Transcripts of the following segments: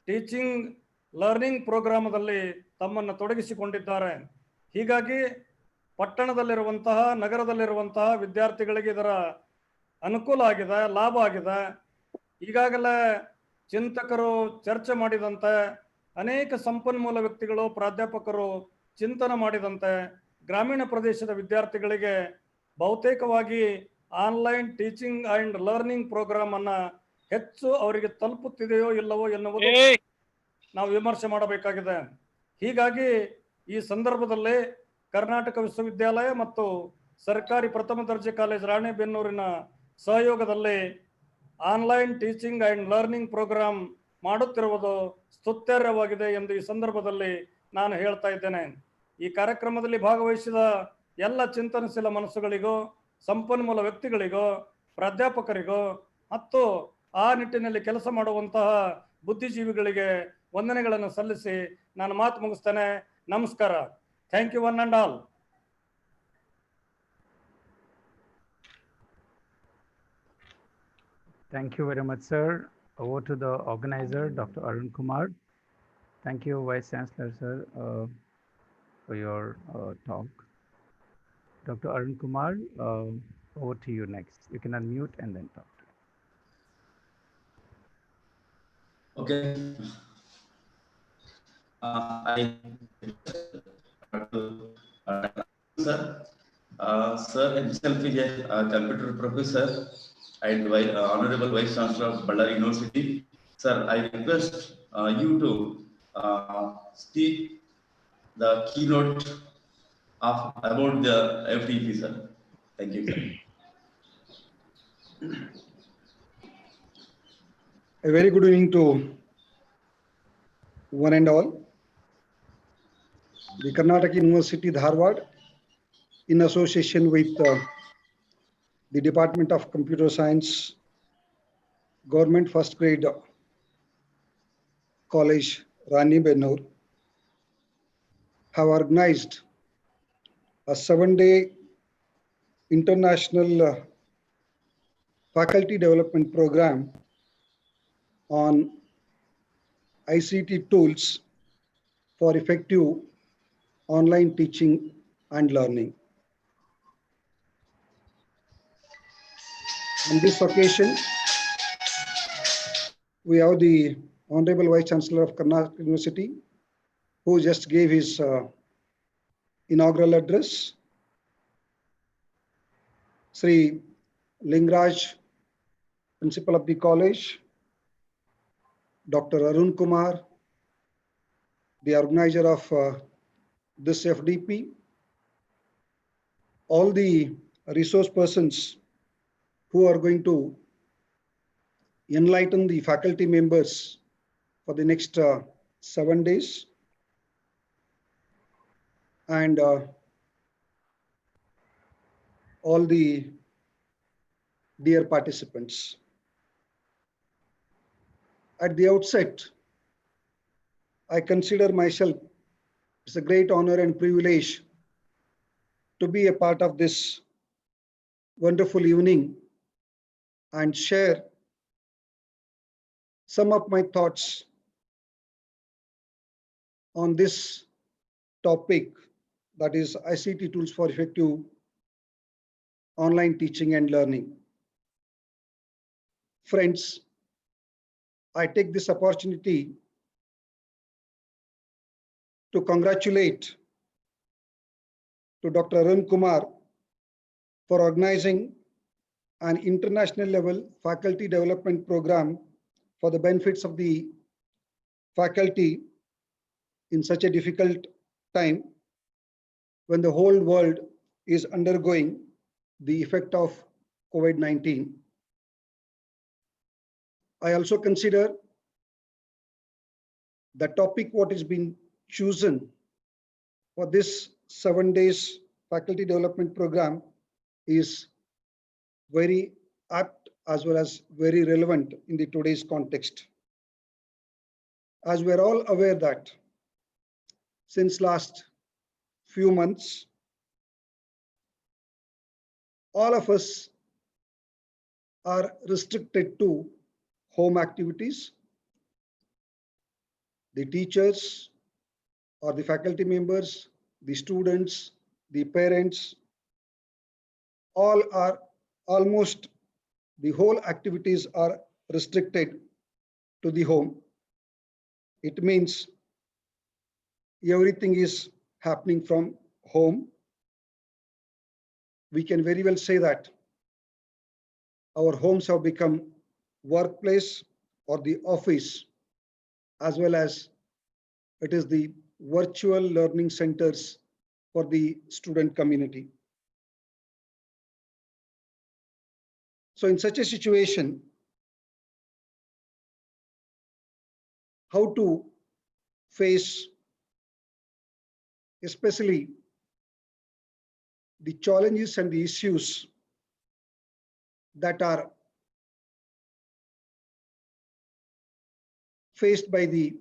Teaching learning ಪ್ರೋಗ್ರಾಮದಲ್ಲಿ ತಮ್ಮನ್ನು ತೊಡಗಿಸಿಕೊಂಡಿದ್ದಾರೆ. ಹೀಗಾಗಿ ಪಟ್ಟಣದಲ್ಲಿರುವಂತಹ ನಗರದಲ್ಲಿರುವಂತಹ ವಿದ್ಯಾರ್ಥಿಗಳಿಗೆ ಇದರ ಅನುಕೂಲ ಆಗಿದೆ, ಲಾಭ ಆಗಿದೆ. ಈಗಾಗಲೇ ಚಿಂತಕರು ಚರ್ಚೆ ಮಾಡಿದಂತೆ, ಅನೇಕ ಸಂಪನ್ಮೂಲ ವ್ಯಕ್ತಿಗಳು ಪ್ರಾಧ್ಯಾಪಕರು ಚಿಂತನೆ ಮಾಡಿದಂತೆ ಗ್ರಾಮೀಣ ಪ್ರದೇಶದ ವಿದ್ಯಾರ್ಥಿಗಳಿಗೆ ಬಹುತೇಕವಾಗಿ online teaching and learning programme ಅನ್ನ ಹೆಚ್ಚು ಅವರಿಗೆ ತಲುಪುತ್ತಿದೆಯೋ ಇಲ್ಲವೋ ಎನ್ನುವುದು ನಾವು ವಿಮರ್ಶೆ ಮಾಡಬೇಕಾಗಿದೆ. ಹೀಗಾಗಿ ಈ ಸಂದರ್ಭದಲ್ಲಿ ಕರ್ನಾಟಕ ವಿಶ್ವವಿದ್ಯಾಲಯ ಮತ್ತು ಸರ್ಕಾರಿ ಪ್ರಥಮ ದರ್ಜೆ ಕಾಲೇಜ್ ರಾಣೆಬೆನ್ನೂರಿನ ಸಹಯೋಗದಲ್ಲಿ online teaching and learning programme ಮಾಡುತ್ತಿರುವುದು ಸ್ತುತ್ಯರ್ಹವಾಗಿದೆ ಎಂದು ಈ ಸಂದರ್ಭದಲ್ಲಿ ನಾನು ಹೇಳ್ತಾ ಇದ್ದೇನೆ. ಈ ಕಾರ್ಯಕ್ರಮದಲ್ಲಿ ಭಾಗವಹಿಸಿದ ಎಲ್ಲ ಚಿಂತನಶೀಲ ಮನಸ್ಸುಗಳಿಗೂ, ಸಂಪನ್ಮೂಲ ವ್ಯಕ್ತಿಗಳಿಗೂ, ಪ್ರಾಧ್ಯಾಪಕರಿಗೂ ಮತ್ತು ಆ ನಿಟ್ಟಿನಲ್ಲಿ ಕೆಲಸ ಮಾಡುವಂತಹ ಬುದ್ಧಿಜೀವಿಗಳಿಗೆ ವಂದನೆಗಳನ್ನು ಸಲ್ಲಿಸಿ ನಾನು ಮಾತು ಮುಗಿಸ್ತೇನೆ. ನಮಸ್ಕಾರ. Thank you one and all. Thank you very much, sir. Over to the organizer, Dr. Arun Kumar. Thank you, Vice Chancellor, sir, for your talk. Dr. Arun Kumar, over to you next. You can unmute and then talk. Okay. Sir himself is a computer professor and Honorable Vice Chancellor of Ballari University. Sir, I request you to speak the keynote about the FTP, sir. Thank you, sir. A very good evening to one and all. The Karnataka University, Dharwad, in association with the Department of Computer Science, Government First Grade College, Ranebennur, have organized a 7-day international faculty development program on ICT tools for effective online teaching and learning. On this occasion, we have the Honorable Vice Chancellor of Karnataka University, who just gave his inaugural address. Sri Lingraj, Principal of the College, Dr. Arun Kumar, the organizer of this FDP, all the resource persons who are going to enlighten the faculty members for the next 7 days, and all the dear participants. At the outset, I consider myself as a great honor and privilege to be a part of this wonderful evening and share some of my thoughts on this topic, that is ICT tools for effective online teaching and learning. Friends, I take this opportunity to congratulate to Dr. Arun Kumar for organizing an international level faculty development program for the benefits of the faculty in such a difficult time when the whole world is undergoing the effect of COVID-19. I also consider the topic what is being chosen for this 7 days faculty development program is very apt as well as very relevant in the today's context. As we are all aware that since last few months, all of us are restricted to home activities, the teachers or the faculty members, the students, the parents, all are almost the whole activities are restricted to the home. It means everything is happening from home. We can very well say that our homes have become workplace or the office, as well as it is the virtual learning centers for the student community. So in such a situation, how to face especially the challenges and the issues that are faced by the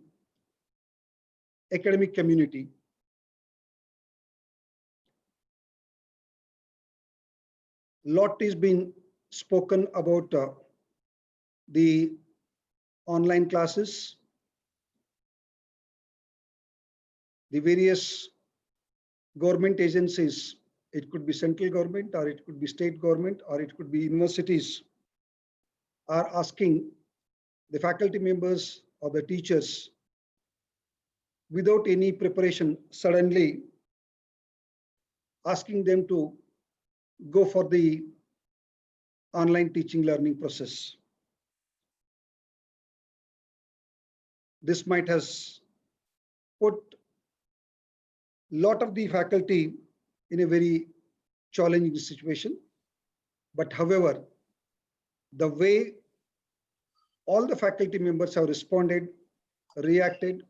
academic community. Lot is being spoken about the online classes, the various government agencies. It could be central government, or it could be state government, or it could be universities, are asking the faculty members or the teachers without any preparation, suddenly asking them to go for the online teaching learning process. This might has put a lot of the faculty in a very challenging situation. But however, the way all the faculty members have responded, reacted,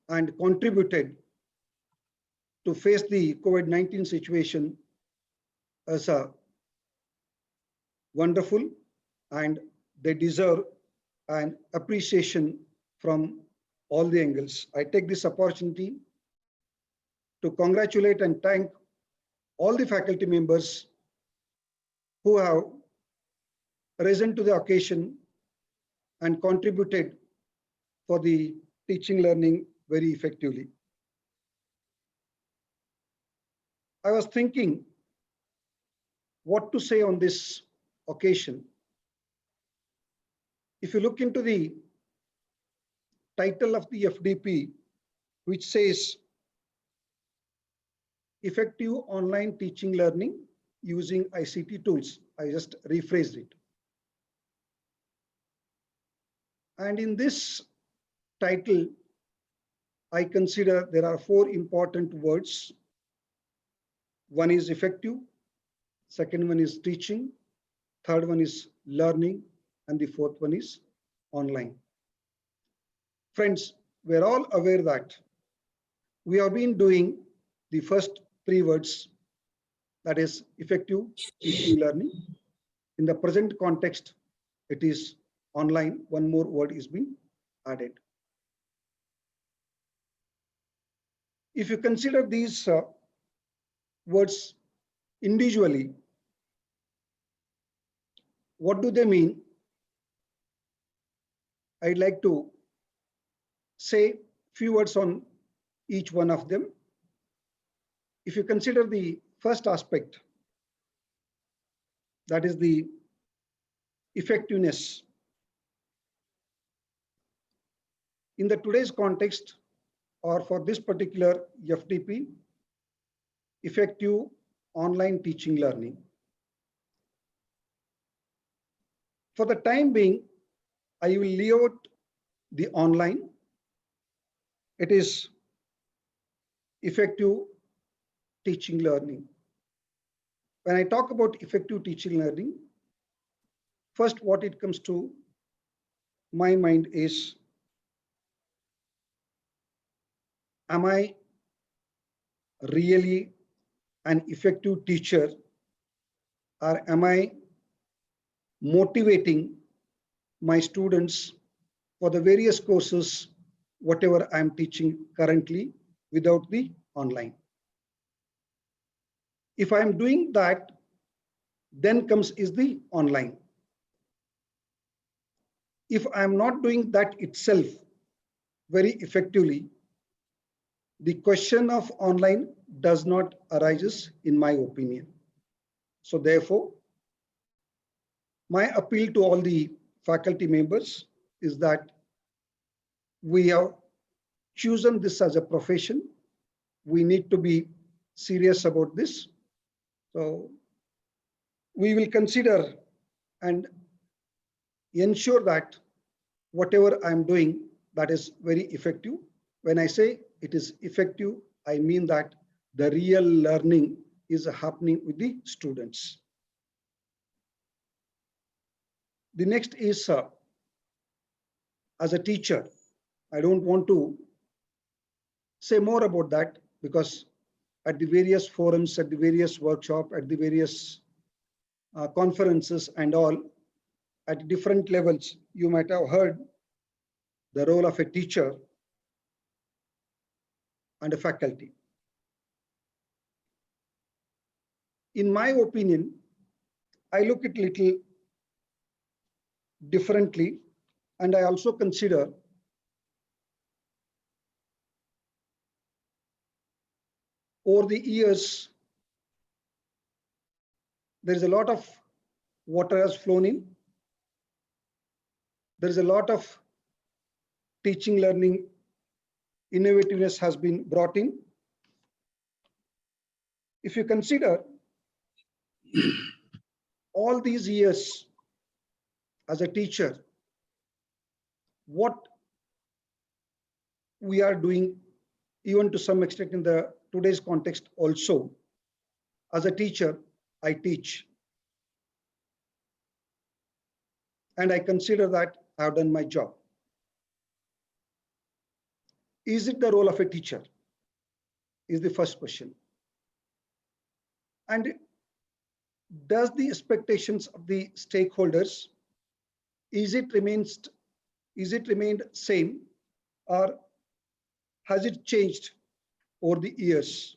and contributed to face the COVID-19 situation as a wonderful, and they deserve an appreciation from all the angles. I take this opportunity to congratulate and thank all the faculty members who have risen to the occasion and contributed for the teaching learning very effectively. I was thinking what to say on this occasion. If you look into the title of the FDP, which says effective online teaching learning using ICT tools, I just rephrased it. And in this title, I consider there are 4 important words. One is effective, second one is teaching, third one is learning, and the fourth one is online. Friends, we're all aware that we have been doing the first 3 words, that is effective teaching learning. In the present context, it is online. One more word is being added. If you consider these words individually, what do they mean? I'd like to say few words on each one of them. If you consider the first aspect, that is the effectiveness. In the today's context, or for this particular FDP, effective online teaching learning. For the time being, I will leave out the online. It is effective teaching learning. When I talk about effective teaching learning, first what it comes to my mind is, am I really an effective teacher, or am I motivating my students for the various courses, whatever I'm teaching currently without the online? If I'm doing that, then comes is the online. If I'm not doing that itself, very effectively, the question of online does not arises, in my opinion. So therefore, my appeal to all the faculty members is that we have chosen this as a profession. We need to be serious about this. So we will consider and ensure that whatever I'm doing, that is very effective. When I say it is effective, I mean that the real learning is happening with the students. The next is as a teacher. I don't want to say more about that because at the various forums, at the various workshops, at the various conferences and all, at different levels, you might have heard the role of a teacher and a faculty. In my opinion, I look at it little differently, and I also consider over the years, there is a lot of water has flown in. There is a lot of teaching, learning, innovativeness has been brought in. If you consider all these years as a teacher, what we are doing, even to some extent in the today's context also, as a teacher, I teach. And I consider that I have done my job. Is it the role of a teacher? Is the first question. And does the expectations of the stakeholders, is it remained same, or has it changed over the years?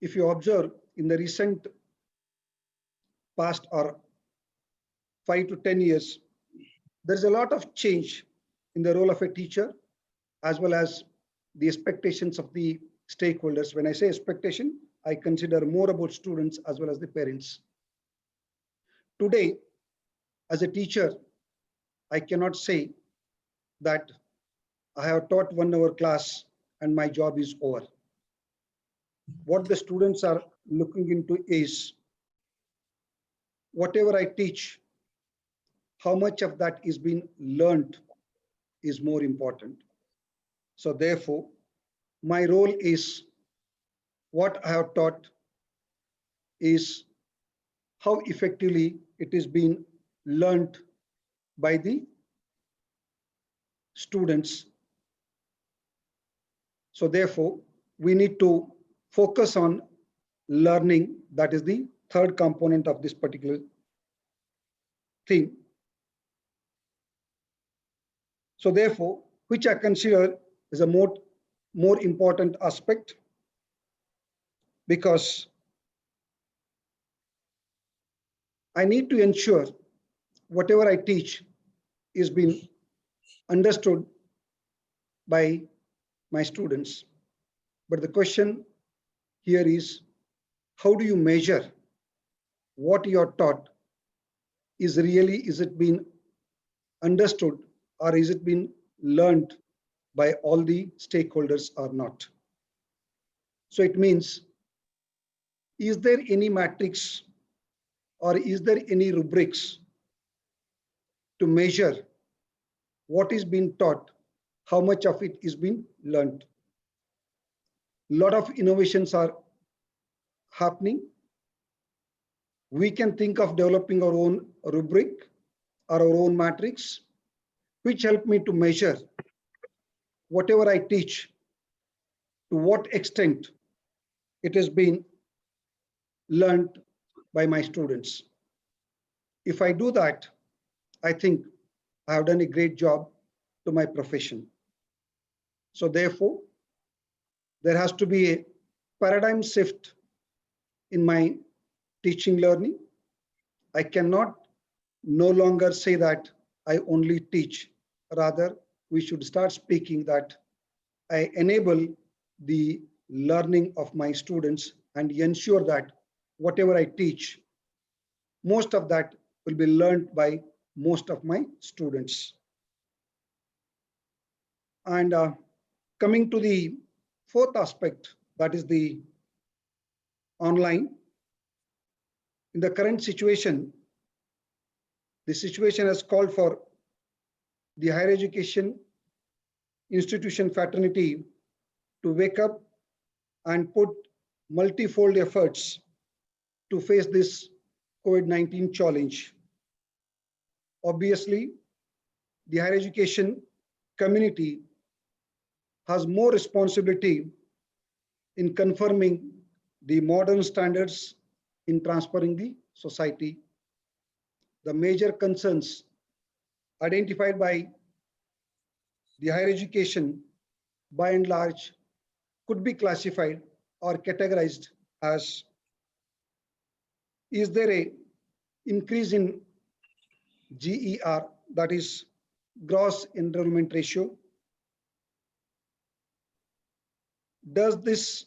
If you observe in the recent past or 5 to 10 years, there's a lot of change in the role of a teacher, as well as the expectations of the stakeholders. When I say expectation, I consider more about students as well as the parents. Today, as a teacher, I cannot say that I have taught 1 hour class and my job is over. What the students are looking into is whatever I teach, how much of that is being learned is more important. So therefore, my role is what I have taught is how effectively it is being learned by the students. So therefore, we need to focus on learning. That is the third component of this particular theme. So therefore, which I consider is a more important aspect, because I need to ensure whatever I teach is being understood by my students. But the question here is, how do you measure what you are taught is it being understood, or is it being learned by all the stakeholders or not? So it means, is there any matrix or is there any rubrics to measure what is being taught, how much of it is being learned? A lot of innovations are happening. We can think of developing our own rubric or our own matrix, which help me to measure whatever I teach, to what extent it has been learned by my students. If I do that, I think I have done a great job to my profession. So therefore, there has to be a paradigm shift in my teaching learning. I cannot no longer say that I only teach. Rather, we should start speaking that I enable the learning of my students and ensure that whatever I teach, most of that will be learned by most of my students. And coming to the fourth aspect, that is the online. In the current situation, the situation has called for the higher education institution fraternity to wake up and put multifold efforts to face this COVID-19 challenge. Obviously, the higher education community has more responsibility in confirming the modern standards in transferring the society. The major concerns identified by the higher education, by and large, could be classified or categorized as: is there a increase in GER, that is gross enrollment ratio? Does this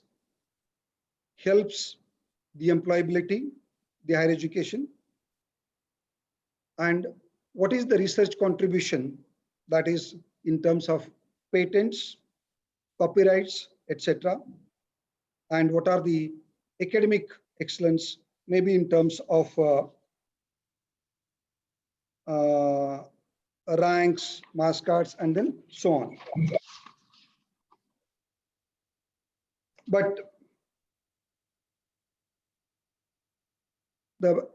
helps the employability, the higher education? And what is the research contribution, that is in terms of patents, copyrights, etc.? And what are the academic excellence, maybe in terms of ranks, marks cards, and then so on. But the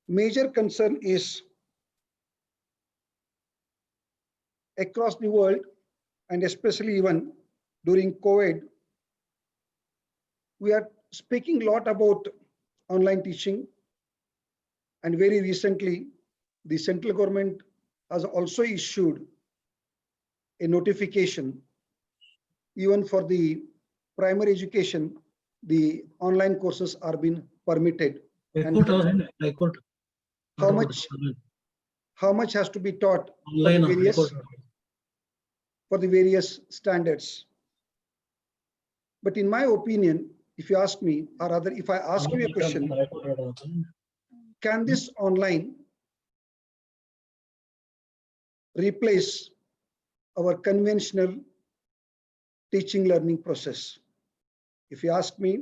major concern is across the world, and especially even during COVID, we are speaking a lot about online teaching. And very recently, the central government has also issued a notification, even for the primary education, the online courses are being permitted. And how much has to be taught for the various standards. But in my opinion, if you ask me, or rather if I ask you a question, can this online replace our conventional teaching learning process? If you ask me,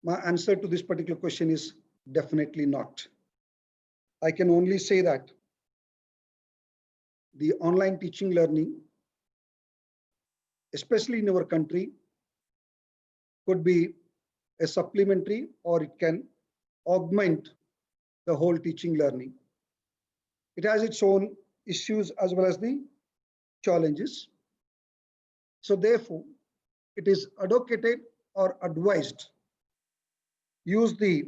my answer to this particular question is definitely not. I can only say that the online teaching learning, especially in our country, could be a supplementary, or it can augment the whole teaching learning. It has its own issues as well as the challenges. So therefore, it is advocated or advised, use the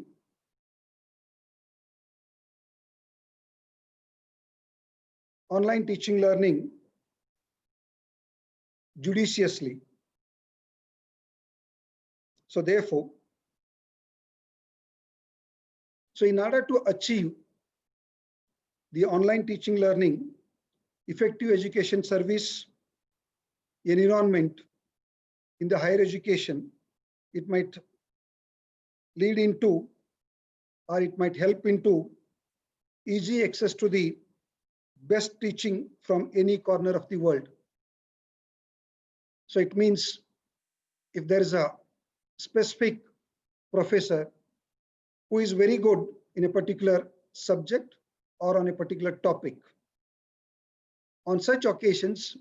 online teaching learning judiciously. So therefore, in order to achieve the online teaching learning, effective education service environment in the higher education, it might lead into, or it might help into, easy access to the best teaching from any corner of the world. So it means if there is a specific professor who is very good in a particular subject or on a particular topic, on such occasions,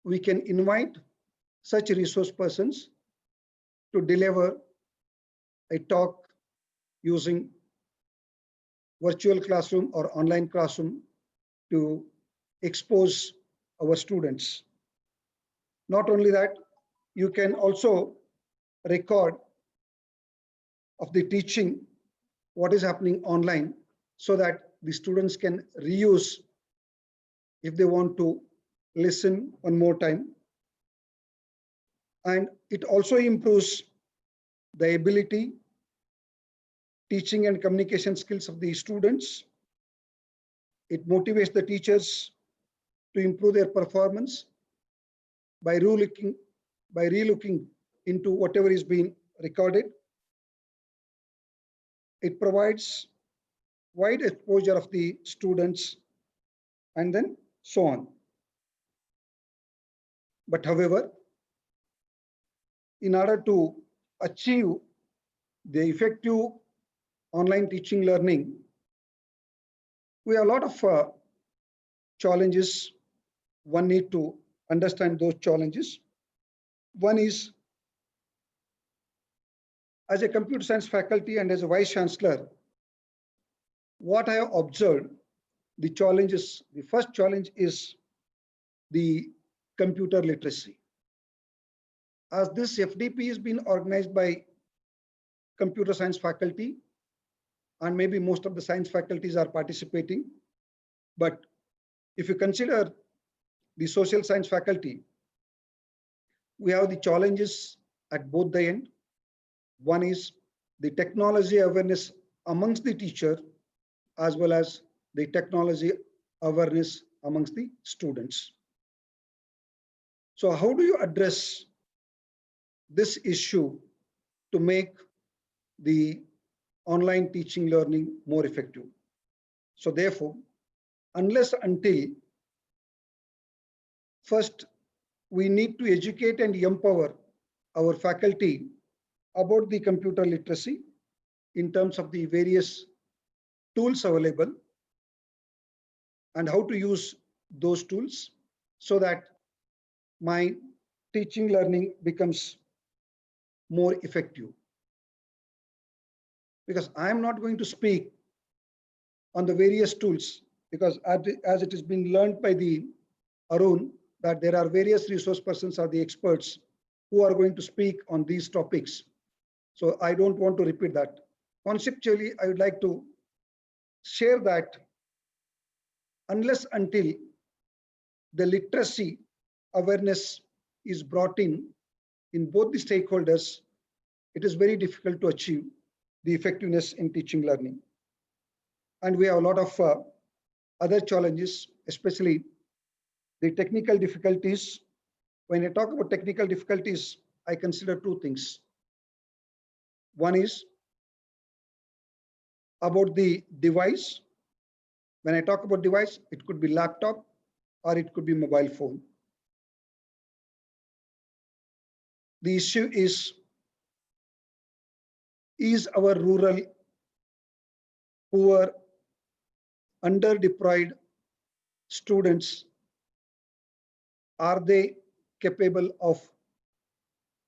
we can invite such resource persons to deliver a talk using virtual classroom or online classroom to expose our students. Not only that, you can also record of the teaching, what is happening online, so that the students can reuse if they want to listen one more time. And it also improves the ability teaching and communication skills of the students. It motivates the teachers to improve their performance by relooking into whatever is being recorded. It provides wide exposure of the students and then so on. But however, in order to achieve the effective online teaching learning, we have a lot of challenges. One need to understand those challenges. One is, as a computer science faculty and as a vice chancellor, what I have observed, the challenges, the first challenge is the computer literacy. As this FDP has been organized by computer science faculty, and maybe most of the science faculties are participating. But if you consider the social science faculty, we have the challenges at both the end. One is the technology awareness amongst the teacher, as well as the technology awareness amongst the students. So how do you address this issue to make the online teaching learning more effective? So therefore, unless until first we need to educate and empower our faculty about the computer literacy in terms of the various tools available and how to use those tools so that my teaching learning becomes more effective. Because I am not going to speak on the various tools, because as it has been learned by the Arun, that there are various resource persons or the experts who are going to speak on these topics. So I don't want to repeat that. Conceptually, I would like to share that unless until the literacy awareness is brought in both the stakeholders, it is very difficult to achieve the effectiveness in teaching learning. And we have a lot of other challenges, especially the technical difficulties. When I talk about technical difficulties, I consider two things. One is about the device. When I talk about device, it could be laptop or it could be mobile phone. The issue is our rural, poor, underdeprived students, are they capable of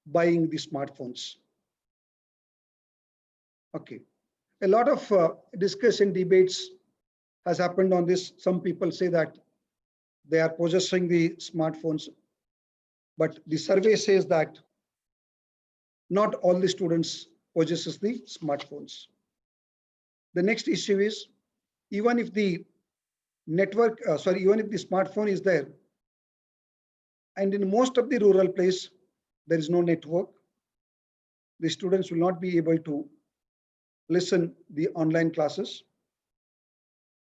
buying the smartphones? Okay. A lot of discussion, debates has happened on this. Some people say that they are possessing the smartphones, but the survey says that not all the students possesses the smartphones. The next issue is, even if the network, even if the smartphone is there, and in most of the rural place, there is no network, the students will not be able to listen the online classes.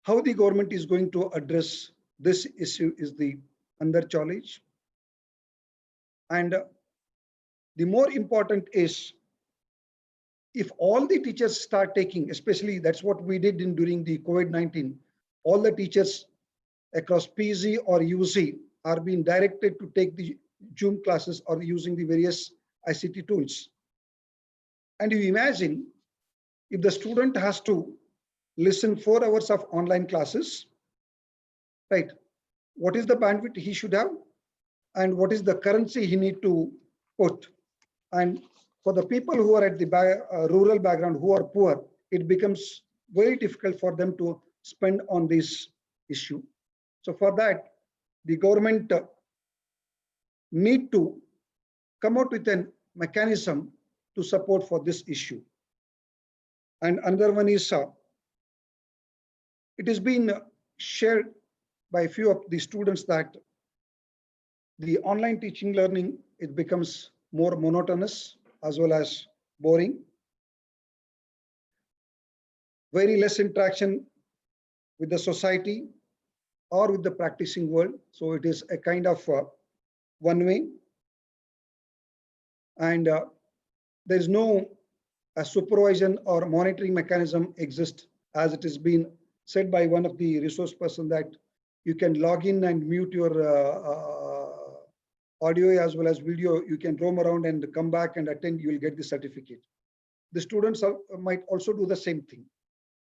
How the government is going to address this issue is the another challenge. And the more important is, if all the teachers start taking, especially that's what we did during the COVID-19, all the teachers across PG or UC are being directed to take the Zoom classes or using the various ICT tools. And you imagine if the student has to listen 4 hours of online classes, right? What is the bandwidth he should have? And what is the currency he need to put? And for the people who are at the rural background, who are poor, it becomes very difficult for them to spend on this issue. So for that, the government need to come out with a mechanism to support for this issue. And another one is, it has been shared by a few of the students that the online teaching learning, it becomes more monotonous as well as boring. very less interaction with the society or with the practicing world. So it is a kind of one way. And there is no supervision or monitoring mechanism exist, as it has been said by one of the resource person that you can log in and mute your audio as well as video. You can roam around and come back and attend, you will get the certificate. The students might also do the same thing.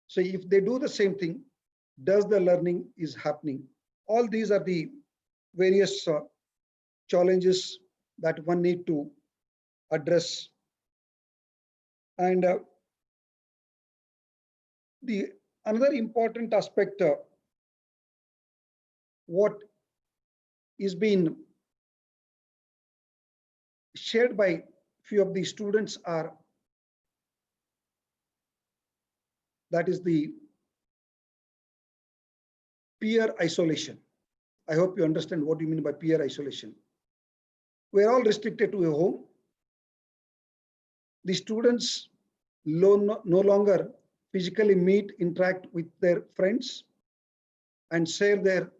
So if they do the same thing, does the learning is happening? All these are the various challenges that one need to address. And the another important aspect what is being shared by few of the students are that is the peer isolation. I hope you understand what you mean by peer isolation. We're all restricted to a home. The students no longer physically meet, interact with their friends and share their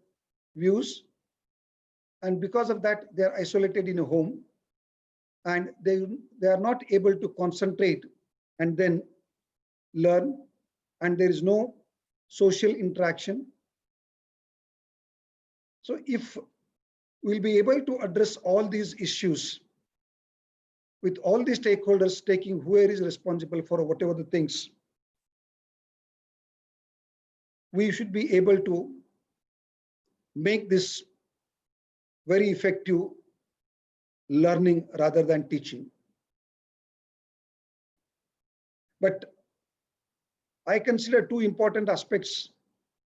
views. And because of that, they're isolated in a home and they are not able to concentrate and then learn, and there is no social interaction. So if we'll be able to address all these issues with all the stakeholders taking whoever is responsible for whatever the things, we should be able to make this very effective learning rather than teaching. But I consider two important aspects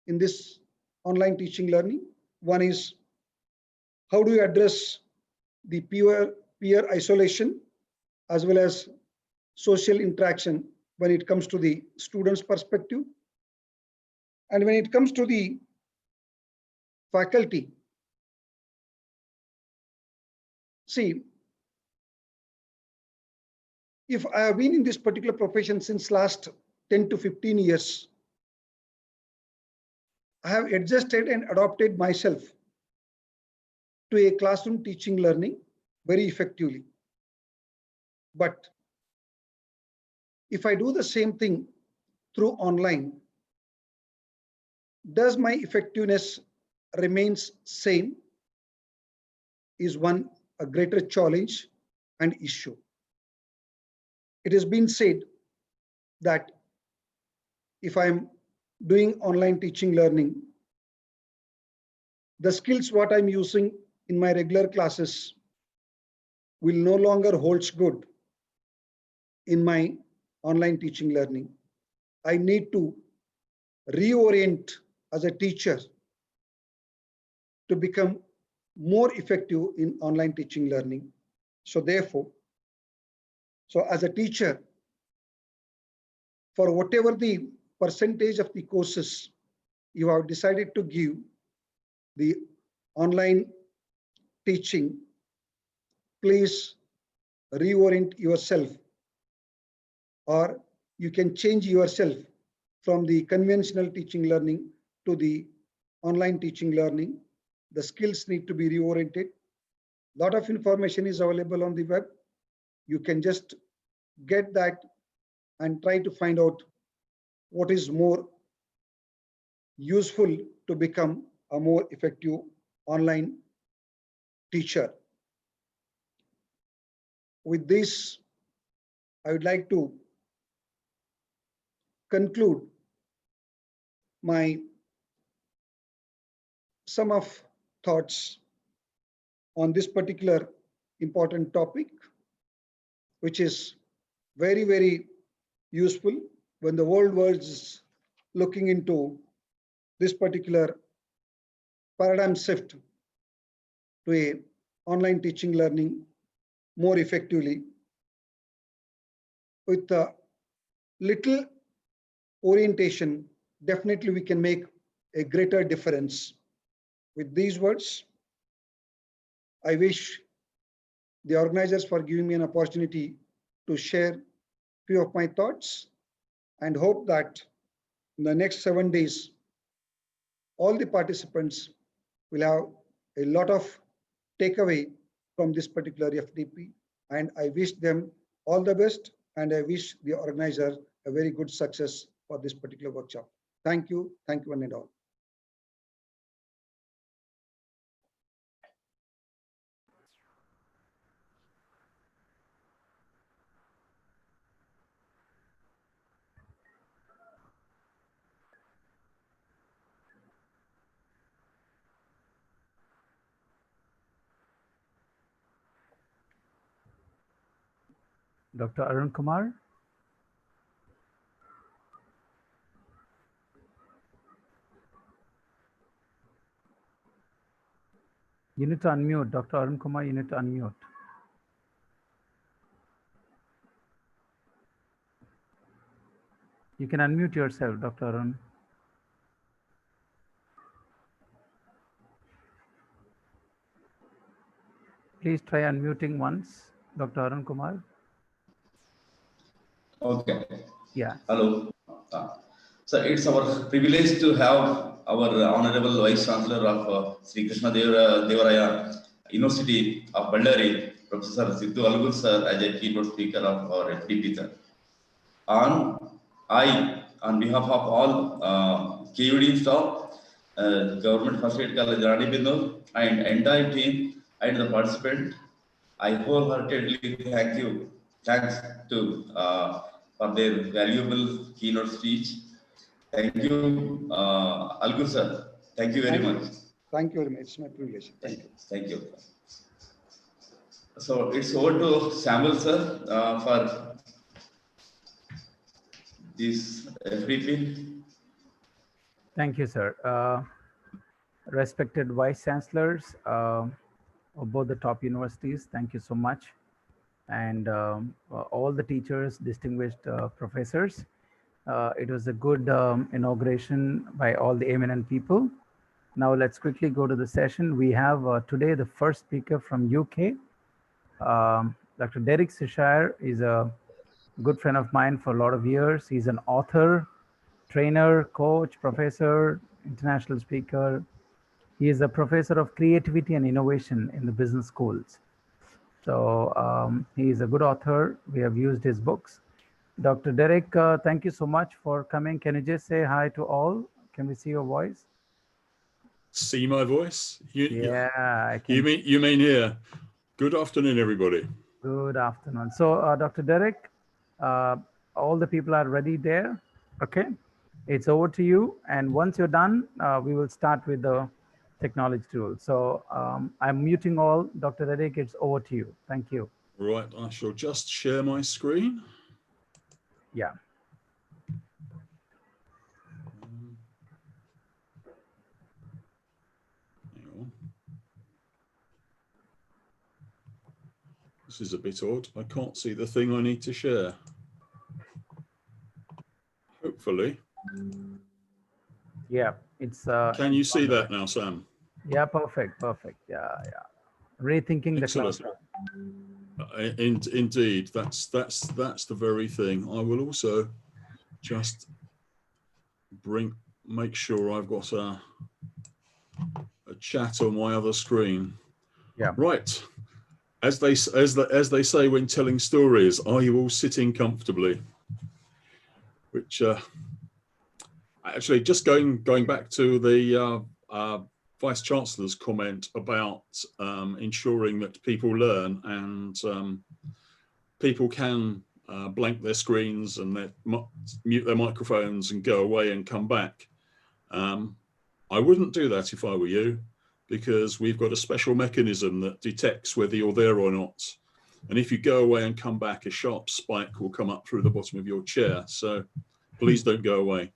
in this online teaching learning. One is how do you address the peer isolation as well as social interaction when it comes to the student's perspective. And when it comes to the faculty, see, if I have been in this particular profession since last 10 to 15 years, I have adjusted and adopted myself to a classroom teaching learning very effectively. But if I do the same thing through online, does my effectiveness remains same? Is one a greater challenge and issue. It has been said that if I'm doing online teaching learning, the skills what I'm using in my regular classes will no longer holds good in my online teaching learning. I need to reorient as a teacher to become more effective in online teaching learning. So therefore, as a teacher, for whatever the percentage of the courses you have decided to give the online teaching, please reorient yourself, or you can change yourself from the conventional teaching learning to the online teaching learning. The skills need to be reoriented. A lot of information is available on the web. You can just get that and try to find out what is more useful to become a more effective online teacher. With this, I would like to conclude my sum of thoughts on this particular important topic, which is very, very useful when the world was looking into this particular paradigm shift to a online teaching learning more effectively. With a little orientation, definitely we can make a greater difference. With these words, I wish the organizers for giving me an opportunity to share few of my thoughts, and hope that in the next 7 days, all the participants will have a lot of takeaway from this particular FDP. And I wish them all the best, and I wish the organizer a very good success for this particular workshop. Thank you one and all. Dr. Arun Kumar. You need to unmute, Dr. Arun Kumar, you need to unmute. You can unmute yourself, Dr. Arun. Please try unmuting once, Dr. Arun Kumar. Okay. Yeah. Hello. So it's our privilege to have our Honorable Vice Chancellor of Sri Krishna Devaraya University of Ballari, Professor Sidhu Algur sir, as a keynote speaker of our FDP sir. On behalf of all KUD staff, Government First Aid College Rani Bindu, and entire team and the participant, I wholeheartedly thanks to for their valuable keynote speech. Thank you, Algur sir. Thank you very much. Thank you very much. It's my privilege. Thank you. Thank you. So it's over to Samuel sir for this FDP. Thank you, sir. Respected Vice Chancellors of both the top universities, thank you so much. And all the teachers, distinguished professors. It was a good inauguration by all the eminent people. Now let's quickly go to the session. We have today the first speaker from UK. Dr. Derek Sishire is a good friend of mine for a lot of years. He's an author, trainer, coach, professor, international speaker. He is a professor of creativity and innovation in the business schools. So he is a good author. We have used his books. Dr. Derek, thank you so much for coming. Can you just say hi to all? Can we see your voice? See my voice? Yeah, I can. You mean here? Good afternoon, everybody. Good afternoon. So, Dr. Derek, all the people are ready there. Okay, it's over to you. And once you're done, we will start with the technology tool. So I'm muting all. Dr. Derek, it's over to you. Thank you. Right, I shall just share my screen. Yeah. Hang on. This is a bit odd. I can't see the thing I need to share. Hopefully. Yeah, it's. Can you see that now, Sam? Yeah, perfect. Yeah. Rethinking Excellent. the classroom. Indeed, that's the very thing. I will also just make sure I've got a chat on my other screen. Yeah. Right. As they say when telling stories, are you all sitting comfortably? Which actually, just going back to the Vice Chancellor's comment about ensuring that people learn and people can blank their screens and mute their microphones and go away and come back. I wouldn't do that if I were you, because we've got a special mechanism that detects whether you're there or not. And if you go away and come back, a sharp spike will come up through the bottom of your chair. So please don't go away.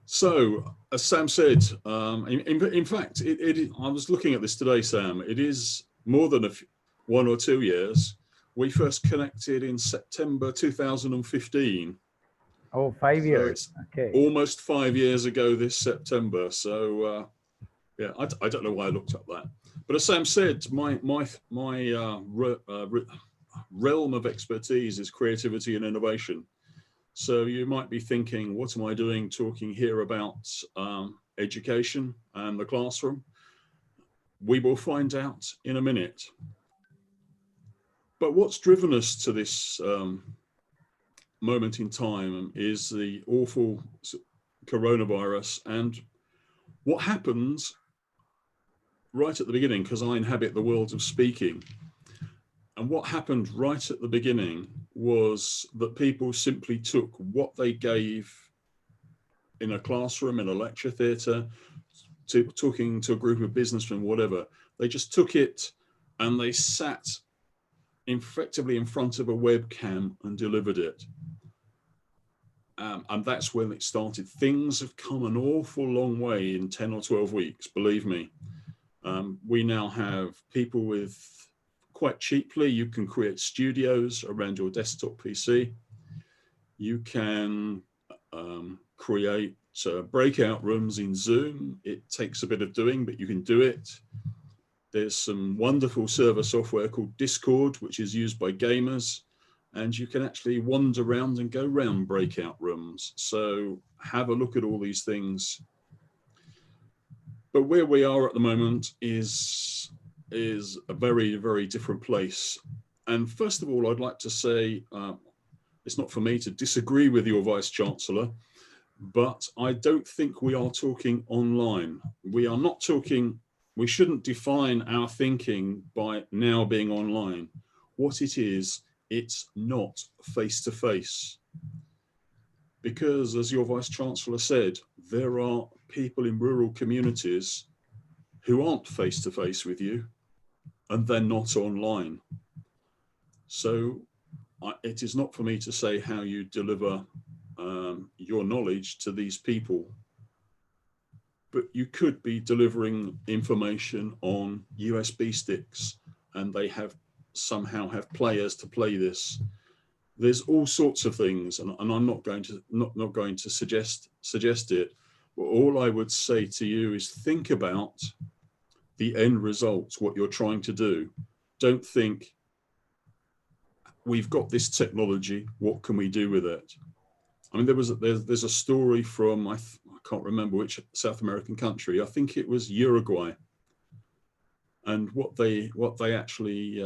So, as Sam said, in fact, I was looking at this today, Sam. It is more than 1 or 2 years. We first connected in September 2015. Oh, 5 years. So okay. Almost 5 years ago this September. So, yeah, I don't know why I looked up that. But as Sam said, my realm of expertise is creativity and innovation. So you might be thinking, what am I doing talking here about education and the classroom? We will find out in a minute. But what's driven us to this moment in time is the awful coronavirus, and what happens right at the beginning, because I inhabit the world of speaking. And what happened right at the beginning was that people simply took what they gave in a classroom, in a lecture theatre, to talking to a group of businessmen, whatever. They just took it and they sat effectively in front of a webcam and delivered it. And that's when it started. Things have come an awful long way in 10 or 12 weeks, believe me. We now have people with, quite cheaply, you can create studios around your desktop PC. You can create breakout rooms in Zoom. It takes a bit of doing, but you can do it. There's some wonderful server software called Discord, which is used by gamers, and you can actually wander around and go around breakout rooms. So have a look at all these things. But where we are at the moment is a very, very different place. And first of all, I'd like to say, it's not for me to disagree with your Vice-Chancellor, but I don't think we are talking online. We are not talking, we shouldn't define our thinking by now being online. What it is, it's not face-to-face. Because as your Vice-Chancellor said, there are people in rural communities who aren't face-to-face with you, and they're not online. So it is not for me to say how you deliver your knowledge to these people, but you could be delivering information on USB sticks, and they have somehow have players to play this. There's all sorts of things, and I'm not going to suggest it. But all I would say to you is think about the end result, what you're trying to do. Don't think, we've got this technology, what can we do with it? I mean, there's a story from, I can't remember which South American country, I think it was Uruguay. And what they actually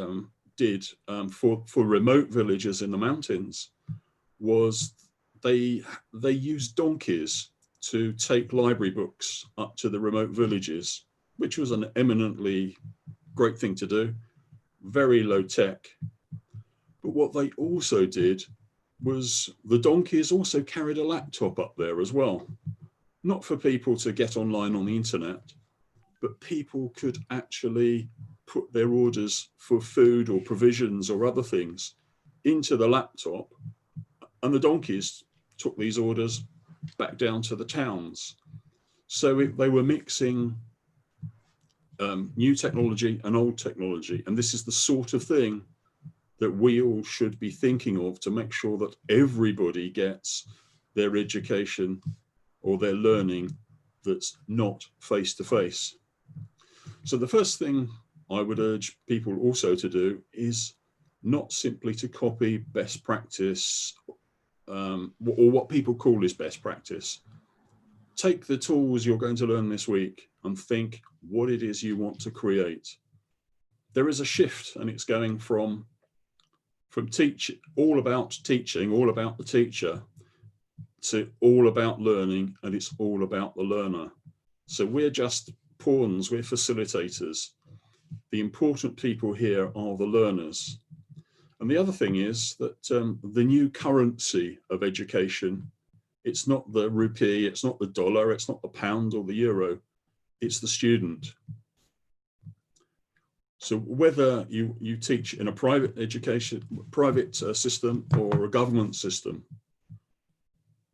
did for remote villages in the mountains was they used donkeys to take library books up to the remote villages, which was an eminently great thing to do, very low tech. But what they also did was the donkeys also carried a laptop up there as well, not for people to get online on the internet, but people could actually put their orders for food or provisions or other things into the laptop, and the donkeys took these orders back down to the towns. So they were mixing new technology and old technology, and this is the sort of thing that we all should be thinking of to make sure that everybody gets their education or their learning that's not face-to-face. So the first thing I would urge people also to do is not simply to copy best practice or what people call is best practice. Take the tools you're going to learn this week and think what it is you want to create. There is a shift, and it's going from all about teaching, all about the teacher, to all about learning, and it's all about the learner. So we're just pawns, we're facilitators. The important people here are the learners. And the other thing is that the new currency of education, it's not the rupee, it's not the dollar, it's not the pound or the euro, it's the student. So whether you teach in a private education, private system or a government system,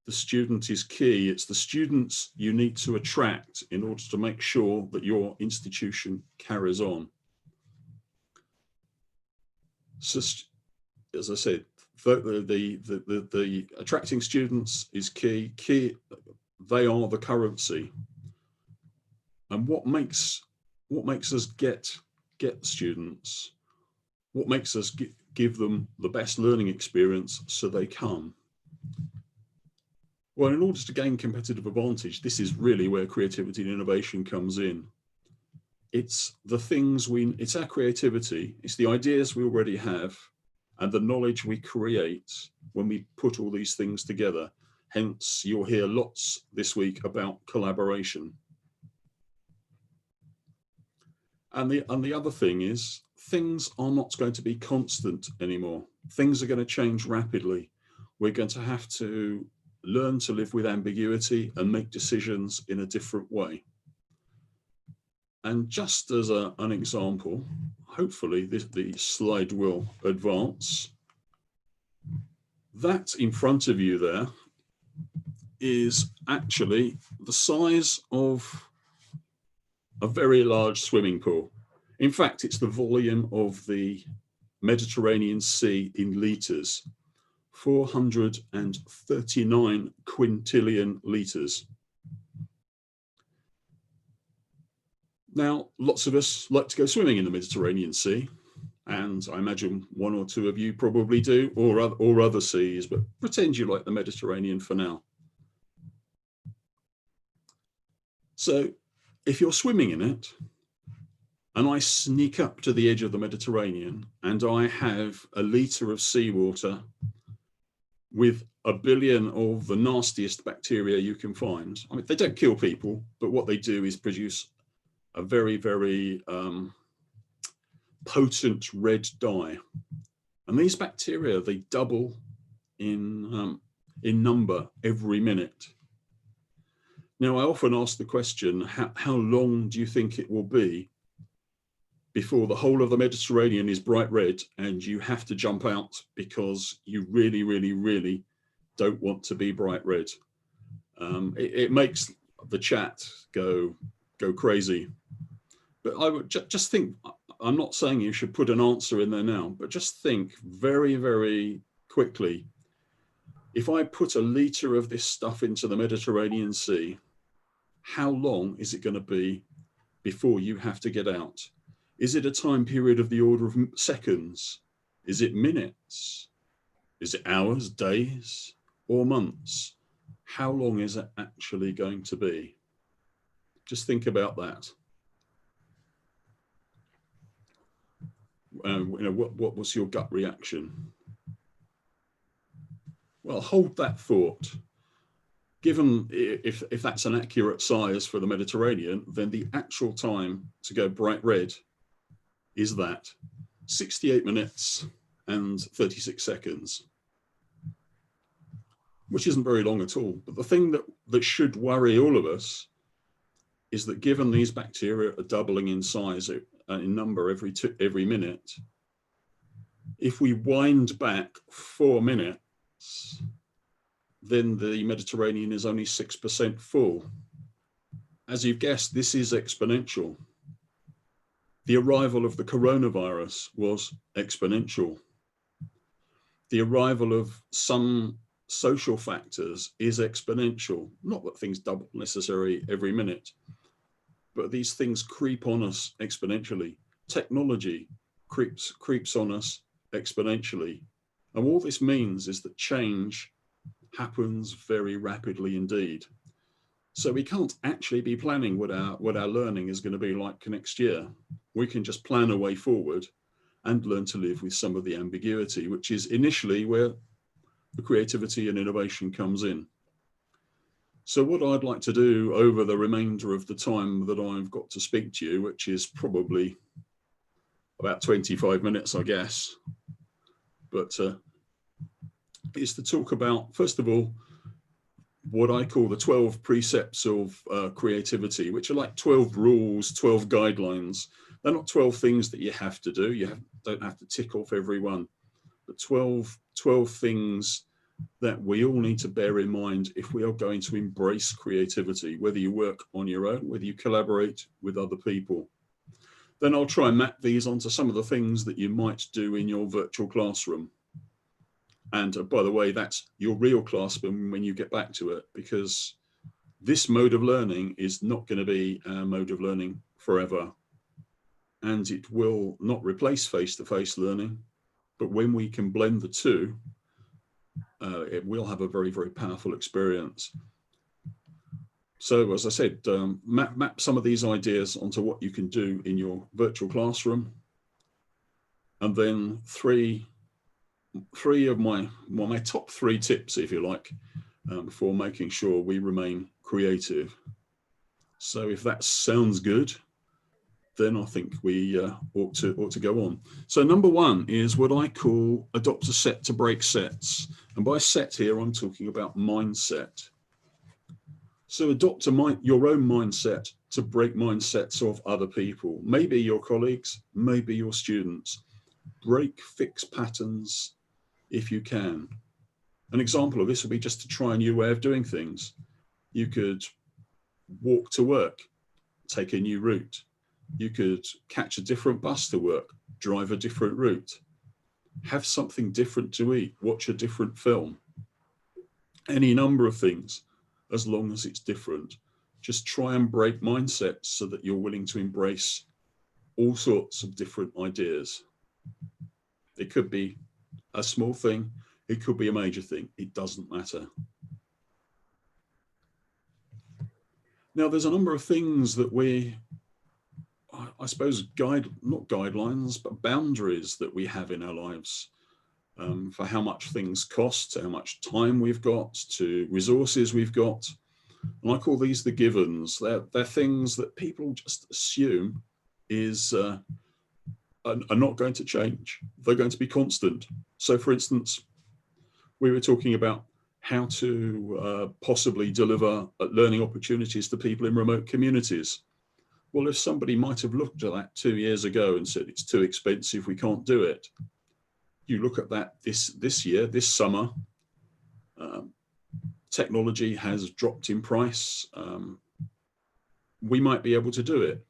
the student is key. It's the students you need to attract in order to make sure that your institution carries on. So, as I said, the attracting students is key. They are the currency. And what makes us get students, what makes us give them the best learning experience so they come, Well, in order to gain competitive advantage, this is really where creativity and innovation comes in. It's the things it's our creativity, it's the ideas we already have, and the knowledge we create when we put all these things together. Hence, you'll hear lots this week about collaboration. And the other thing is, things are not going to be constant anymore. Things are going to change rapidly. We're going to have to learn to live with ambiguity and make decisions in a different way. And just as an example, hopefully the slide will advance. That in front of you there is actually the size of a very large swimming pool. In fact, it's the volume of the Mediterranean Sea in litres, 439 quintillion litres. Now, lots of us like to go swimming in the Mediterranean Sea, and I imagine one or two of you probably do, or other seas, but pretend you like the Mediterranean for now. So if you're swimming in it, and I sneak up to the edge of the Mediterranean, and I have a litre of seawater with 1 billion of the nastiest bacteria you can find. I mean, they don't kill people, but what they do is produce a very, very potent red dye. And these bacteria, they double in number every minute. Now, I often ask the question, how long do you think it will be before the whole of the Mediterranean is bright red and you have to jump out because you really, really, really don't want to be bright red? It makes the chat go crazy. But I would just think, I'm not saying you should put an answer in there now, but just think very, very quickly. If I put a litre of this stuff into the Mediterranean Sea, how long is it going to be before you have to get out? Is it a time period of the order of seconds? Is it minutes? Is it hours, days, or months? How long is it actually going to be? Just think about that. What was your gut reaction? Well, hold that thought. Given if that's an accurate size for the Mediterranean, then the actual time to go bright red is that 68 minutes and 36 seconds, which isn't very long at all. But the thing that should worry all of us is that given these bacteria are doubling in size, in number every minute, if we wind back 4 minutes, then the Mediterranean is only 6% full. As you've guessed, this is exponential. The arrival of the coronavirus was exponential. The arrival of some social factors is exponential. Not that things double necessarily every minute, but these things creep on us exponentially. Technology creeps on us exponentially. And all this means is that change happens very rapidly indeed. So we can't actually be planning what our learning is going to be like next year. We can just plan a way forward and learn to live with some of the ambiguity, which is initially where the creativity and innovation comes in. So what I'd like to do over the remainder of the time that I've got to speak to you, which is probably about 25 minutes, I guess, but is to talk about, first of all, what I call the 12 precepts of creativity, which are like 12 rules, 12 guidelines. They're not 12 things that you have to do. Don't have to tick off every one, but 12 things that we all need to bear in mind if we are going to embrace creativity, whether you work on your own, whether you collaborate with other people. Then I'll try and map these onto some of the things that you might do in your virtual classroom. And by the way, that's your real classroom when you get back to it, because this mode of learning is not going to be our mode of learning forever. And it will not replace face-to-face learning, but when we can blend the two, it will have a very, very powerful experience. So as I said, map some of these ideas onto what you can do in your virtual classroom. And then three of my top 3 tips, if you like, for making sure we remain creative. So if that sounds good, then I think we ought to go on. So number 1 is what I call adopt a set to break sets. And by set here, I'm talking about mindset. So adopt your own mindset to break mindsets of other people, maybe your colleagues, maybe your students. Break fixed patterns if you can. An example of this would be just to try a new way of doing things. You could walk to work, take a new route. You could catch a different bus to work, drive a different route, have something different to eat, watch a different film. Any number of things, as long as it's different. Just try and break mindsets so that you're willing to embrace all sorts of different ideas. It could be a small thing, it could be a major thing, it doesn't matter. Now, there's a number of things that I suppose, not guidelines, but boundaries that we have in our lives for how much things cost, how much time we've got, to resources we've got. And I call these the givens. They're things that people just assume are not going to change. They're going to be constant. So for instance, we were talking about how to possibly deliver learning opportunities to people in remote communities. Well, if somebody might have looked at that 2 years ago and said, it's too expensive, we can't do it. You look at that this year, this summer, technology has dropped in price. We might be able to do it.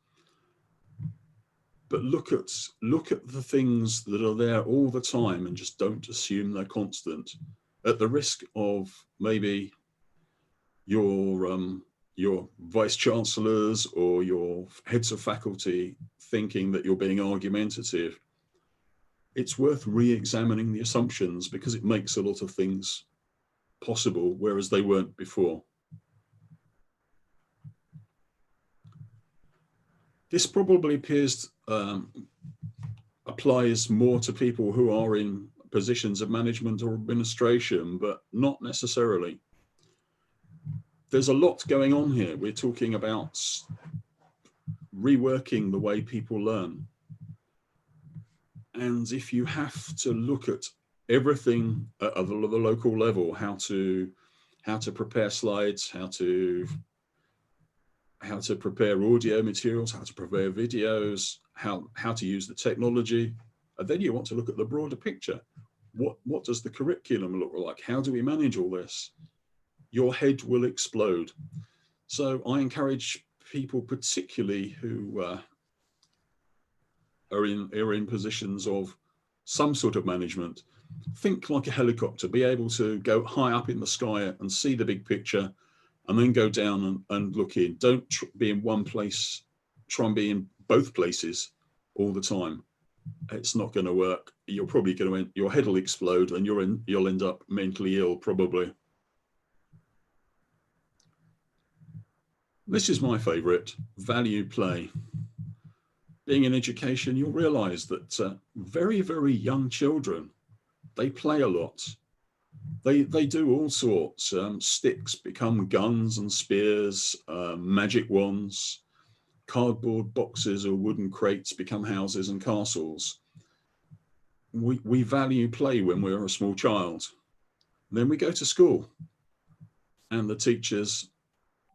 But look at the things that are there all the time and just don't assume they're constant, at the risk of maybe your vice chancellors or your heads of faculty thinking that you're being argumentative. It's worth re-examining the assumptions, because it makes a lot of things possible, whereas they weren't before. This probably applies more to people who are in positions of management or administration, but not necessarily. There's a lot going on here. We're talking about reworking the way people learn. And if you have to look at everything at the local level, how to prepare slides, how to prepare audio materials, how to prepare videos, how to use the technology, and then you want to look at the broader picture. What does the curriculum look like? How do we manage all this? Your head will explode. So I encourage people, particularly who are in positions of some sort of management, think like a helicopter, be able to go high up in the sky and see the big picture, and then go down and look in. Don't be in one place, try and be in both places all the time. It's not going to work. You're probably going to, your head will explode and you'll end up mentally ill, probably. This is my favorite, value play. Being in education, you'll realize that very, very young children, they play a lot. They do all sorts. Sticks become guns and spears, magic wands, cardboard boxes or wooden crates become houses and castles. We value play when we're a small child. Then we go to school and the teachers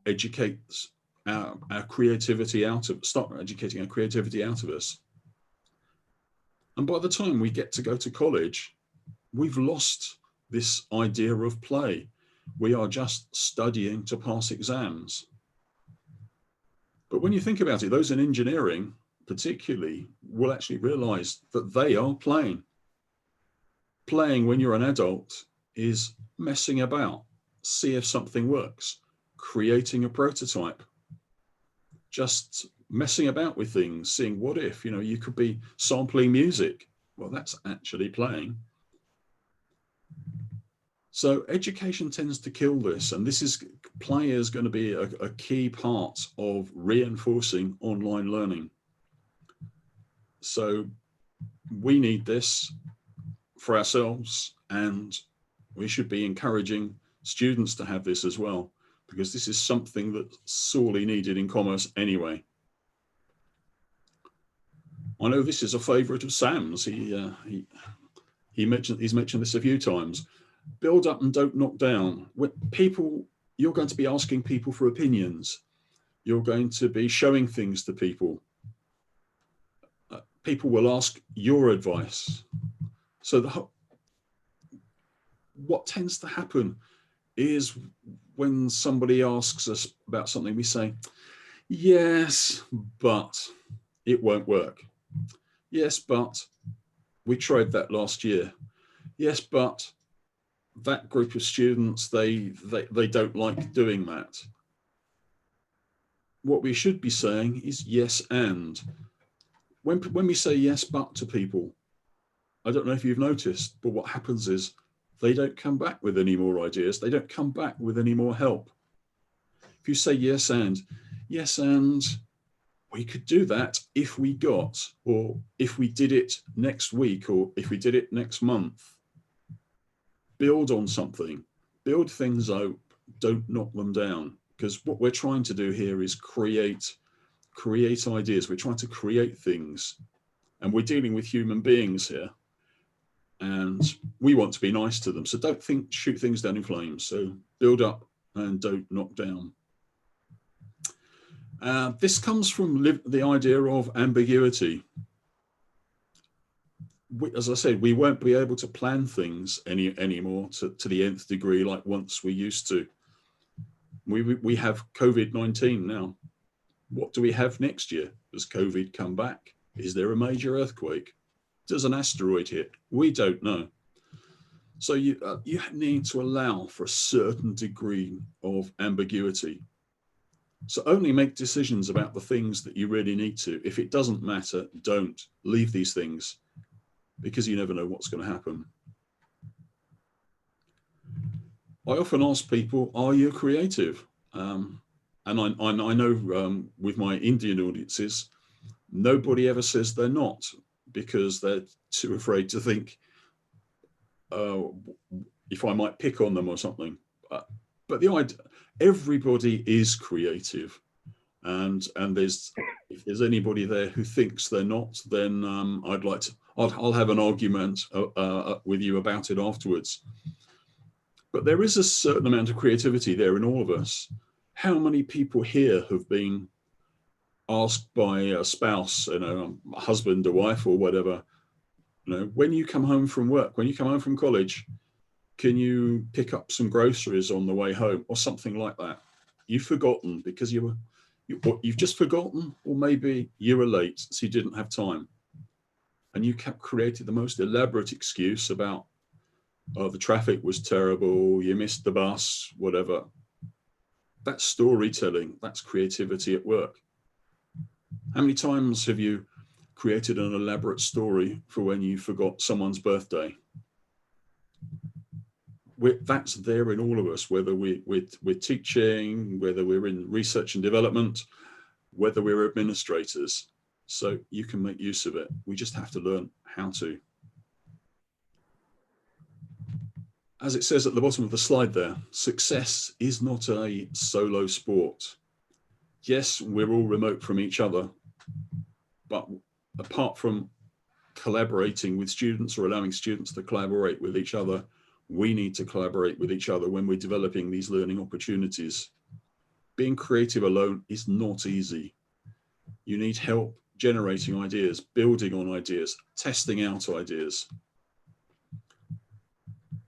educate our creativity start educating our creativity out of us. And by the time we get to go to college, we've lost this idea of play. We are just studying to pass exams. But when you think about it, those in engineering particularly will actually realize that they are playing. Playing when you're an adult is messing about, see if something works, creating a prototype, just messing about with things, seeing what if, you could be sampling music. Well, that's actually playing. So education tends to kill this, and play is going to be a key part of reinforcing online learning. So we need this for ourselves, and we should be encouraging students to have this as well, because this is something that's sorely needed in commerce anyway. I know this is a favourite of Sam's. He's mentioned this a few times. Build up and don't knock down. You're going to be asking people for opinions. You're going to be showing things to people. People will ask your advice. So what tends to happen is when somebody asks us about something, we say, yes, but it won't work. Yes, but we tried that last year. Yes, but that group of students, they don't like doing that. What we should be saying is yes, and when we say yes, but to people, I don't know if you've noticed, but what happens is they don't come back with any more ideas. They don't come back with any more help. If you say yes, and we could do that if we got, or if we did it next week, or if we did it next month. Build on something, build things up, don't knock them down, because what we're trying to do here is create ideas. We're trying to create things, and we're dealing with human beings here, and we want to be nice to them. So don't shoot things down in flames. So build up and don't knock down. This comes from the idea of ambiguity. As I said, we won't be able to plan things anymore to the nth degree like once we used to. We have COVID-19 now. What do we have next year? Does COVID come back? Is there a major earthquake? Does an asteroid hit? We don't know. So you need to allow for a certain degree of ambiguity. So only make decisions about the things that you really need to. If it doesn't matter, don't. Leave these things, because you never know what's going to happen. I often ask people, are you creative? And I know with my Indian audiences, nobody ever says they're not, because they're too afraid to think if I might pick on them or something. But the idea, everybody is creative, and if there's anybody there who thinks they're not, then I'll have an argument with you about it afterwards. But there is a certain amount of creativity there in all of us. How many people here have been asked by a spouse, a husband, a wife, or whatever, when you come home from work, when you come home from college, can you pick up some groceries on the way home, or something like that? You've forgotten because you've just forgotten, or maybe you were late, so you didn't have time, and you created the most elaborate excuse about, oh, the traffic was terrible, you missed the bus, whatever. That's storytelling. That's creativity at work. How many times have you created an elaborate story for when you forgot someone's birthday? That's there in all of us, whether we're teaching, whether we're in research and development, whether we're administrators. So you can make use of it. We just have to learn how to. As it says at the bottom of the slide there, success is not a solo sport. Yes, we're all remote from each other, but apart from collaborating with students or allowing students to collaborate with each other, we need to collaborate with each other when we're developing these learning opportunities. Being creative alone is not easy. You need help generating ideas, building on ideas, testing out ideas.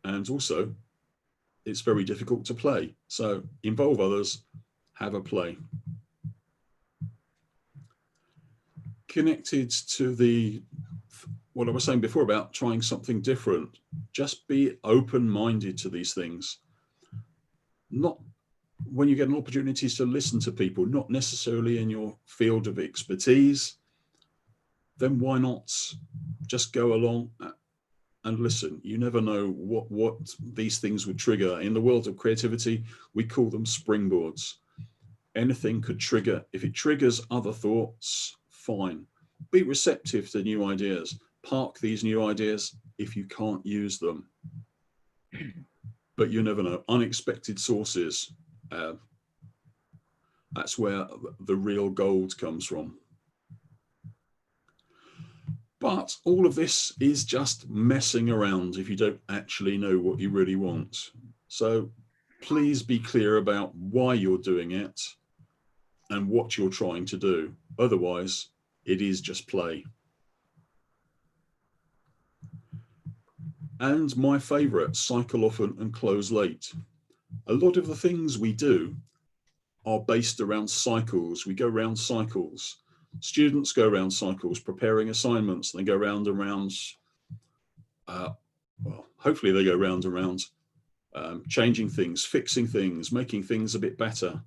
And also, it's very difficult to play. So involve others, have a play. Connected to what I was saying before about trying something different, just be open-minded to these things. Not when you get an opportunity to listen to people, not necessarily in your field of expertise, then why not just go along and listen. You never know what these things would trigger. In the world of creativity, we call them springboards. Anything could trigger. If it triggers other thoughts, fine. Be receptive to new ideas. Park these new ideas if you can't use them. But you never know. Unexpected sources. That's where the real gold comes from. But all of this is just messing around if you don't actually know what you really want. So please be clear about why you're doing it and what you're trying to do. Otherwise, it is just play. And my favorite, cycle often and close late. A lot of the things we do are based around cycles. We go around cycles. Students go around cycles, preparing assignments. They go round and round. Well, hopefully they go round and round, changing things, fixing things, making things a bit better.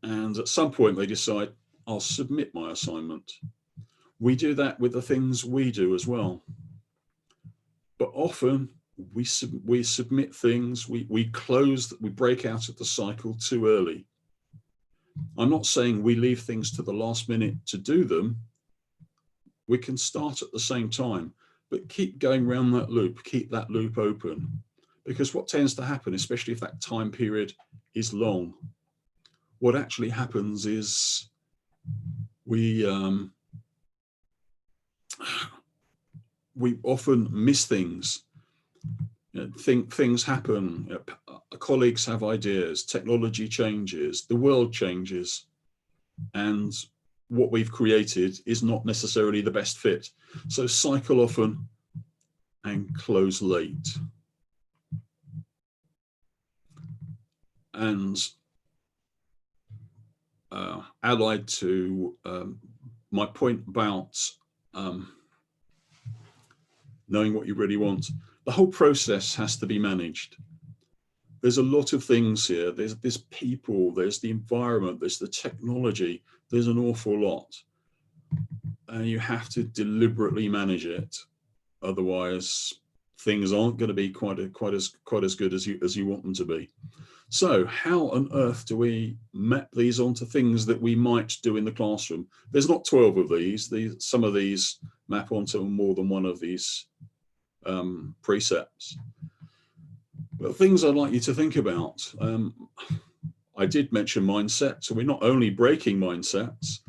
And at some point they decide, I'll submit my assignment. We do that with the things we do as well. But often we submit things, we break out of the cycle too early. I'm not saying we leave things to the last minute to do them. We can start at the same time, but keep going around that loop, keep that loop open. Because what tends to happen, especially if that time period is long, what actually happens is we often miss things. Things happen, colleagues have ideas, technology changes, the world changes, and what we've created is not necessarily the best fit. So cycle often and close late. And allied to my point about knowing what you really want, the whole process has to be managed. There's a lot of things here. There's people, there's the environment, there's the technology, there's an awful lot. And you have to deliberately manage it. Otherwise, things aren't going to be quite as good as you want them to be. So how on earth do we map these onto things that we might do in the classroom? There's not 12 of these. Some of these map onto more than one of these precepts. But things I'd like you to think about. I did mention mindset. So we're not only breaking mindsets,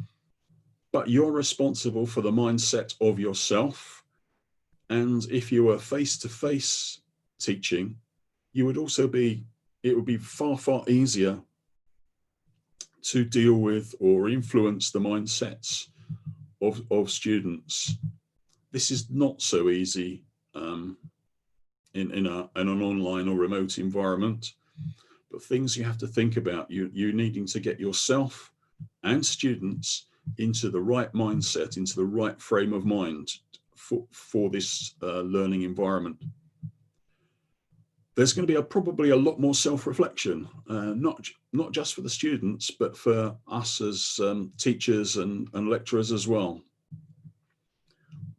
but you're responsible for the mindset of yourself. And if you were face-to-face teaching, you would also be, it would be far, far easier to deal with or influence the mindsets of students. This is not so easy in an online or remote environment, but things you have to think about, you needing to get yourself and students into the right mindset, into the right frame of mind for this learning environment. There's going to be probably a lot more self-reflection, not just for the students, but for us as teachers and lecturers as well.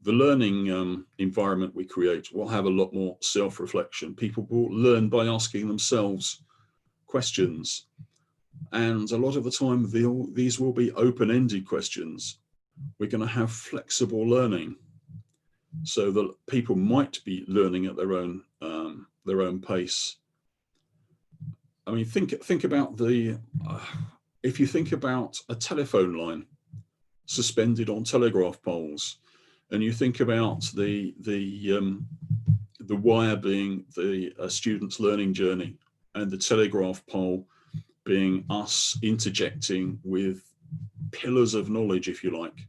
The learning environment we create will have a lot more self-reflection. People will learn by asking themselves questions. And a lot of the time, these will be open-ended questions. We're going to have flexible learning so that people might be learning at their own pace. I mean, think about if you think about a telephone line suspended on telegraph poles, and you think about the wire being the student's learning journey, and the telegraph pole being us interjecting with pillars of knowledge, if you like.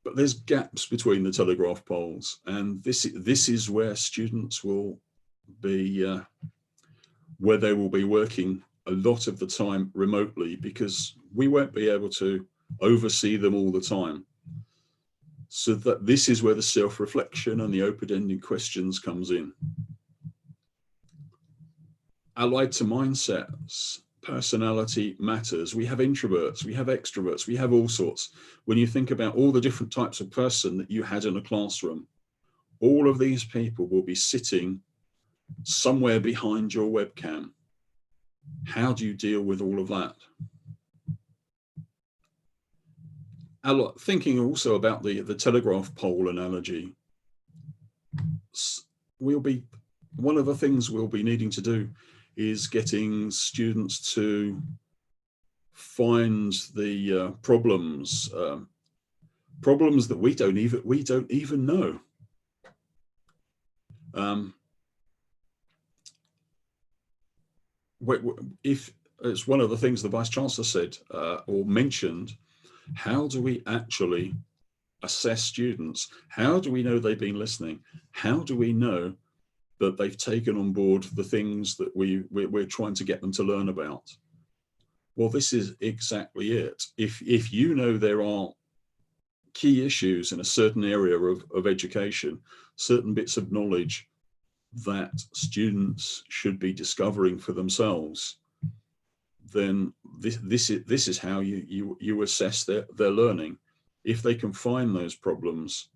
But there's gaps between the telegraph poles, and this is where students will be, where they will be working a lot of the time remotely, because we won't be able to oversee them all the time. So that this is where the self-reflection and the open-ended questions comes in. Allied to mindsets, personality matters. We have introverts, we have extroverts, we have all sorts. When you think about all the different types of person that you had in a classroom, all of these people will be sitting somewhere behind your webcam. How do you deal with all of that? Thinking also about the telegraph pole analogy, one of the things we'll be needing to do is getting students to find the problems that we don't even know. If it's one of the things the Vice Chancellor said or mentioned, how do we actually assess students? How do we know they've been listening? How do we know that they've taken on board the things that we're trying to get them to learn about? Well, this is exactly it. If you know there are key issues in a certain area of education, certain bits of knowledge that students should be discovering for themselves, then this is how you assess their learning. If they can find those problems,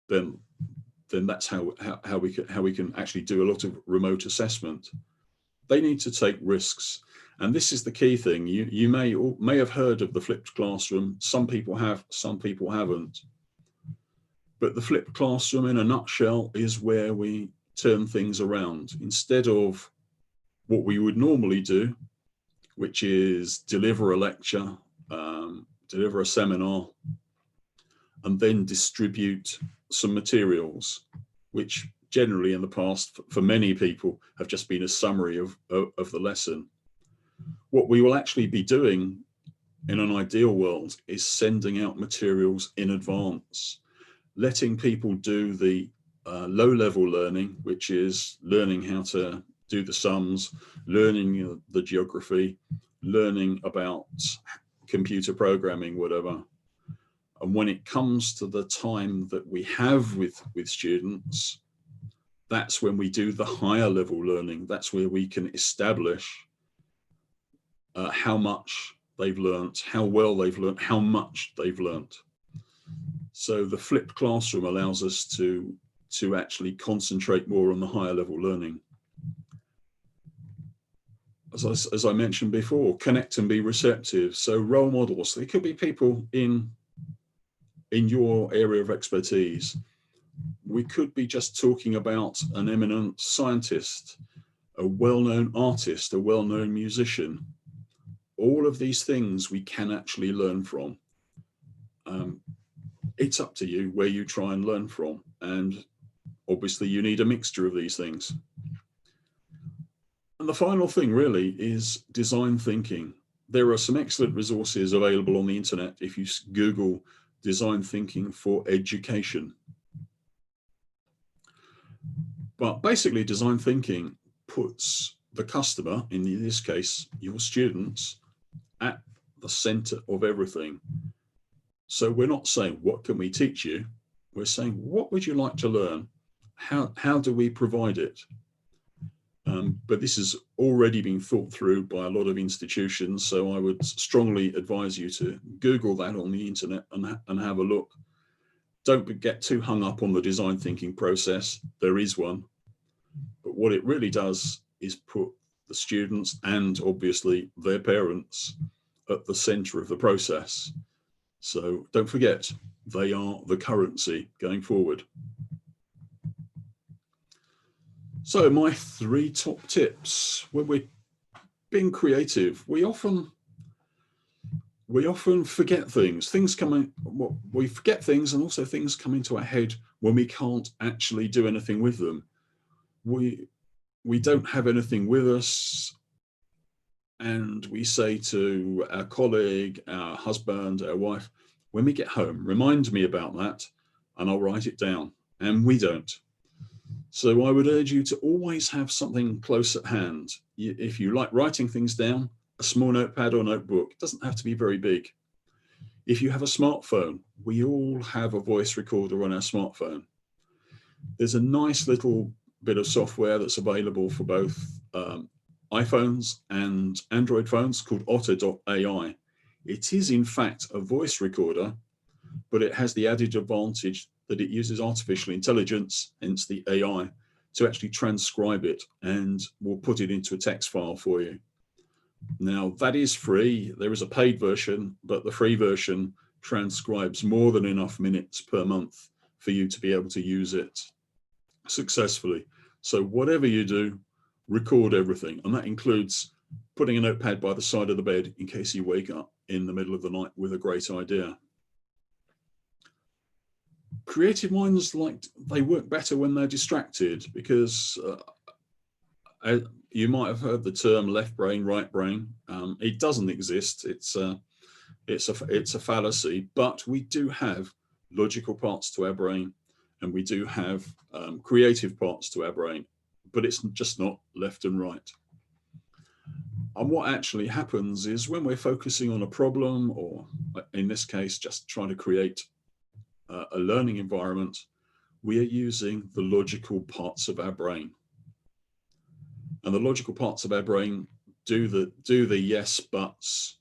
then that's how we can actually do a lot of remote assessment. They need to take risks, and this is the key thing. You may have heard of the flipped classroom. Some people have, some people haven't. But the flipped classroom, in a nutshell, is where we turn things around. Instead of what we would normally do, which is deliver a lecture, deliver a seminar, and then distribute some materials, which generally in the past, for many people, have just been a summary of the lesson. What we will actually be doing in an ideal world is sending out materials in advance, letting people do the low-level learning, which is learning how to do the sums, learning the geography, learning about computer programming, whatever. And when it comes to the time that we have with students, that's when we do the higher level learning. That's where we can establish how much they've learnt, how well they've learnt, how much they've learnt. So the flipped classroom allows us to actually concentrate more on the higher level learning. As I mentioned before, connect and be receptive. So role models, they could be people in your area of expertise. We could be just talking about an eminent scientist, a well-known artist, a well-known musician. All of these things we can actually learn from. It's up to you where you try and learn from. And obviously you need a mixture of these things. And the final thing really is design thinking. There are some excellent resources available on the internet if you Google design thinking for education. But basically design thinking puts the customer, in this case, your students, at the center of everything. So we're not saying, what can we teach you? We're saying, what would you like to learn? How do we provide it? But this has already been thought through by a lot of institutions. So I would strongly advise you to Google that on the internet and have a look. Don't get too hung up on the design thinking process. There is one. But what it really does is put the students and obviously their parents at the center of the process. So don't forget, they are the currency going forward. So my 3 top tips: when we're being creative, we often forget things. We forget things, and also things come into our head when we can't actually do anything with them. We don't have anything with us, and we say to our colleague, our husband, our wife, when we get home, remind me about that and I'll write it down. And we don't. So I would urge you to always have something close at hand. If you like writing things down, a small notepad or notebook, it doesn't have to be very big. If you have a smartphone, we all have a voice recorder on our smartphone. There's a nice little bit of software that's available for both iPhones and Android phones called Otter.ai. It is in fact a voice recorder, but it has the added advantage that it uses artificial intelligence, hence the AI, to actually transcribe it, and will put it into a text file for you. Now, that is free. There is a paid version, but the free version transcribes more than enough minutes per month for you to be able to use it successfully. So whatever you do, record everything. And that includes putting a notepad by the side of the bed in case you wake up in the middle of the night with a great idea. Creative minds, they work better when they're distracted, because you might have heard the term left brain, right brain. It doesn't exist. It's a fallacy, but we do have logical parts to our brain, and we do have creative parts to our brain, but it's just not left and right. And what actually happens is when we're focusing on a problem, or in this case, just trying to create a learning environment, we are using the logical parts of our brain. And the logical parts of our brain do the yes buts.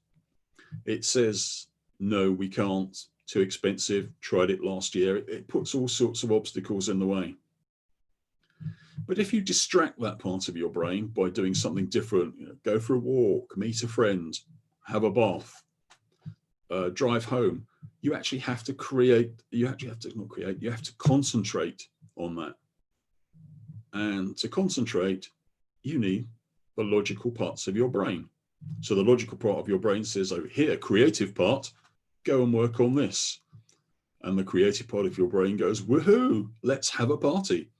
It says, no, we can't, too expensive, tried it last year. It puts all sorts of obstacles in the way. But if you distract that part of your brain by doing something different, go for a walk, meet a friend, have a bath, drive home, you actually have to you have to concentrate on that. And to concentrate, you need the logical parts of your brain. So the logical part of your brain says, over here, creative part, go and work on this. And the creative part of your brain goes, woohoo, let's have a party.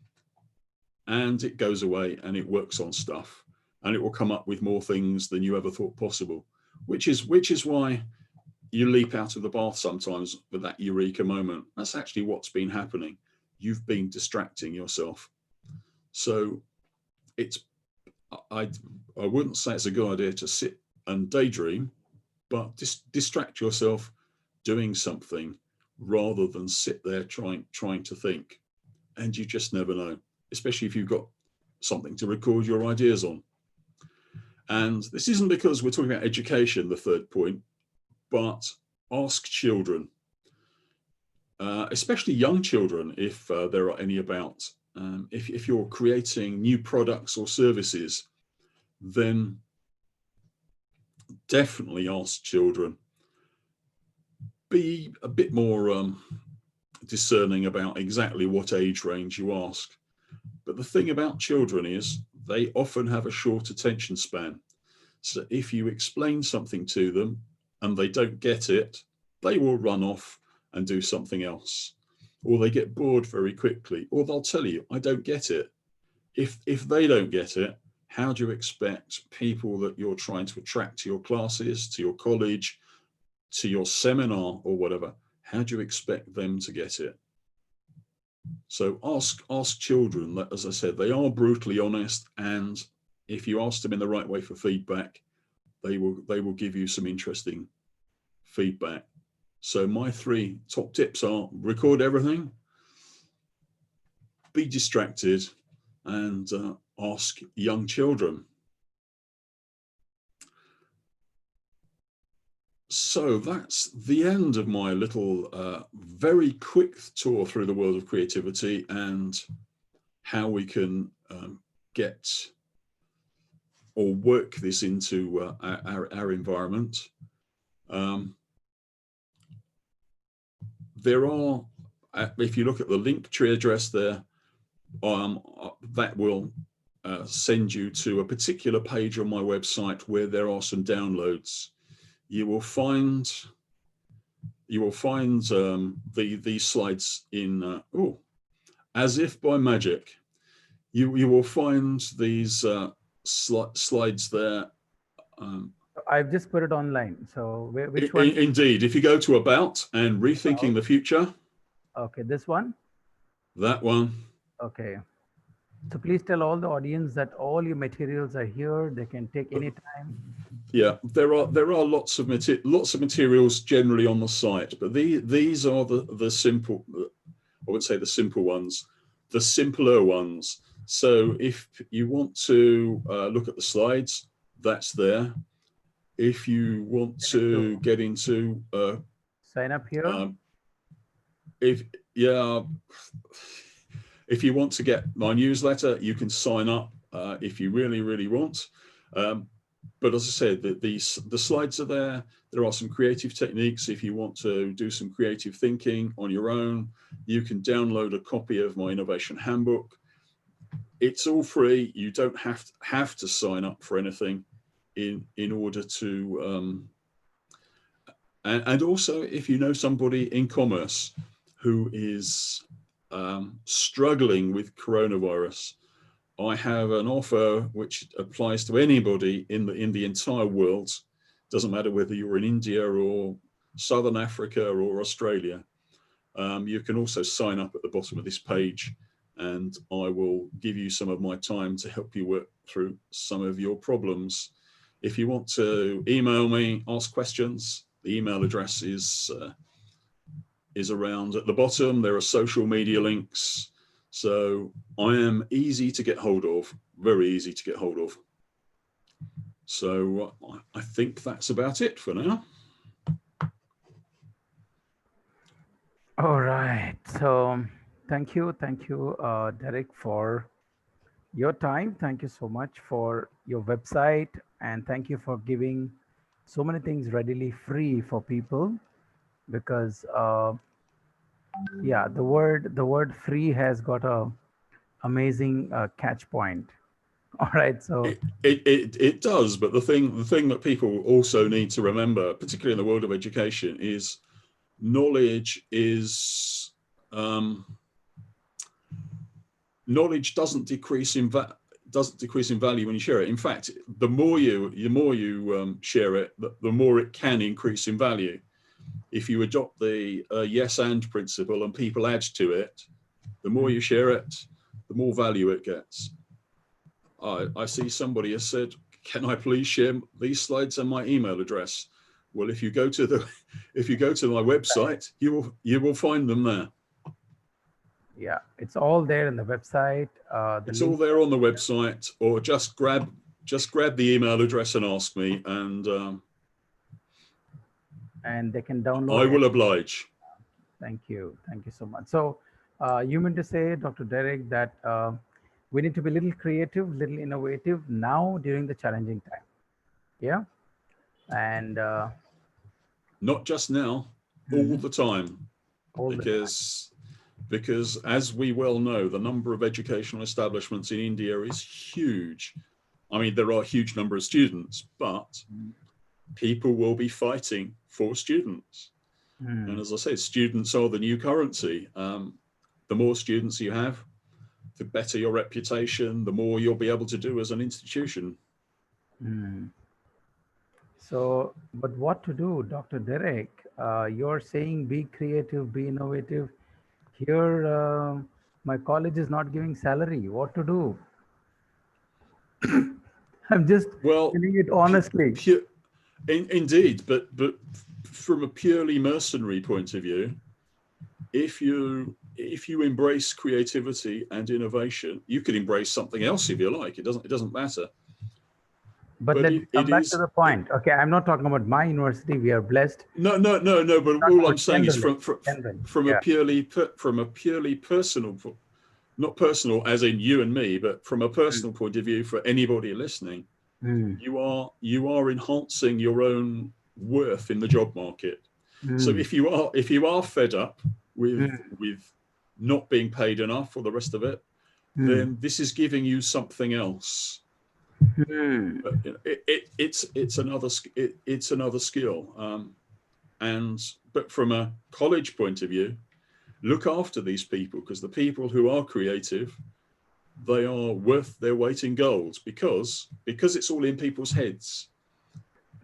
And it goes away and it works on stuff, and it will come up with more things than you ever thought possible, which is why you leap out of the bath sometimes with that eureka moment. That's actually what's been happening. You've been distracting yourself. So I wouldn't say it's a good idea to sit and daydream, but distract yourself doing something rather than sit there trying to think. And you just never know, especially if you've got something to record your ideas on. And this isn't because we're talking about education, the third point, but ask children, especially young children, if there are any about. If you're creating new products or services, then definitely ask children. Be a bit more discerning about exactly what age range you ask. But the thing about children is they often have a short attention span. So if you explain something to them and they don't get it, they will run off and do something else. Or they get bored very quickly, or they'll tell you, I don't get it. If they don't get it, how do you expect people that you're trying to attract to your classes, to your college, to your seminar or whatever, how do you expect them to get it? So ask children. That, as I said, they are brutally honest, and if you ask them in the right way for feedback, they will give you some interesting feedback. So my 3 top tips are: record everything, be distracted, and ask young children. So that's the end of my little very quick tour through the world of creativity and how we can get or work this into our environment. There are, if you look at the link tree address there, that will send you to a particular page on my website where there are some downloads. You will find these slides in as if by magic. You will find these slides there. I've just put it online. So which one? Indeed, if you go to About and Rethinking the Future. Okay, this one? That one. Okay. So please tell all the audience that all your materials are here. They can take any time. Yeah, there are lots of materials generally on the site, but these are the simple, I would say the simple ones, the simpler ones. So if you want to look at the slides, that's there. If you want to get into sign up here. yeah, if you want to get my newsletter, you can sign up if you really, really want. But as I said, the slides are there. There are some creative techniques. If you want to do some creative thinking on your own, you can download a copy of my innovation handbook. It's all free. You don't have to sign up for anything in order to. And also, if you know somebody in commerce who is struggling with coronavirus, I have an offer which applies to anybody in the entire world. Doesn't matter whether you're in India or Southern Africa or Australia. You can also sign up at the bottom of this page, and I will give you some of my time to help you work through some of your problems. If you want to email me, ask questions, the email address is around at the bottom. There are social media links. So I am easy to get hold of, very easy to get hold of. So I think that's about it for now. All right. So thank you, Derek, for your time. Thank you so much for your website, and thank you for giving so many things readily free for people, because yeah, the word free has got a amazing catch point. All right, so it does, but the thing that people also need to remember, particularly in the world of education, is knowledge is knowledge doesn't decrease in value when you share it. In fact, the more you share it, the more it can increase in value. If you adopt the yes and principle and people add to it, the more you share it, the more value it gets. I see somebody has said, can I please share these slides and my email address? Well, if you go to my website, you will find them there. yeah, it's all there in the website. It's all there on the website, or just grab the email address and ask me, and they can download. I will oblige. Thank you so much. So you mean to say, Dr. Derek, that we need to be a little creative, little innovative now during the challenging time. Yeah. And not just now, all the time. Because as we well know, the number of educational establishments in India is huge. I mean, there are a huge number of students, but people will be fighting for students. And as I said, students are the new currency. The more students you have, the better your reputation, the more you'll be able to do as an institution. So, but what to do, Dr. Derek? You're saying be creative, be innovative. Here, my college is not giving salary. What to do? I'm just telling it honestly. Indeed, but from a purely mercenary point of view, if you embrace creativity and innovation, you can embrace something else if you like. It doesn't matter. But let's come back to the point. Okay, I'm not talking about my university. We are blessed. No. But all I'm saying is from a purely personal, not personal as in you and me, but from a personal point of view for anybody listening, you are enhancing your own worth in the job market. So if you are fed up with not being paid enough or the rest of it, then this is giving you something else. But it's another skill. But from a college point of view, look after these people, because the people who are creative, they are worth their weight in gold, because it's all in people's heads.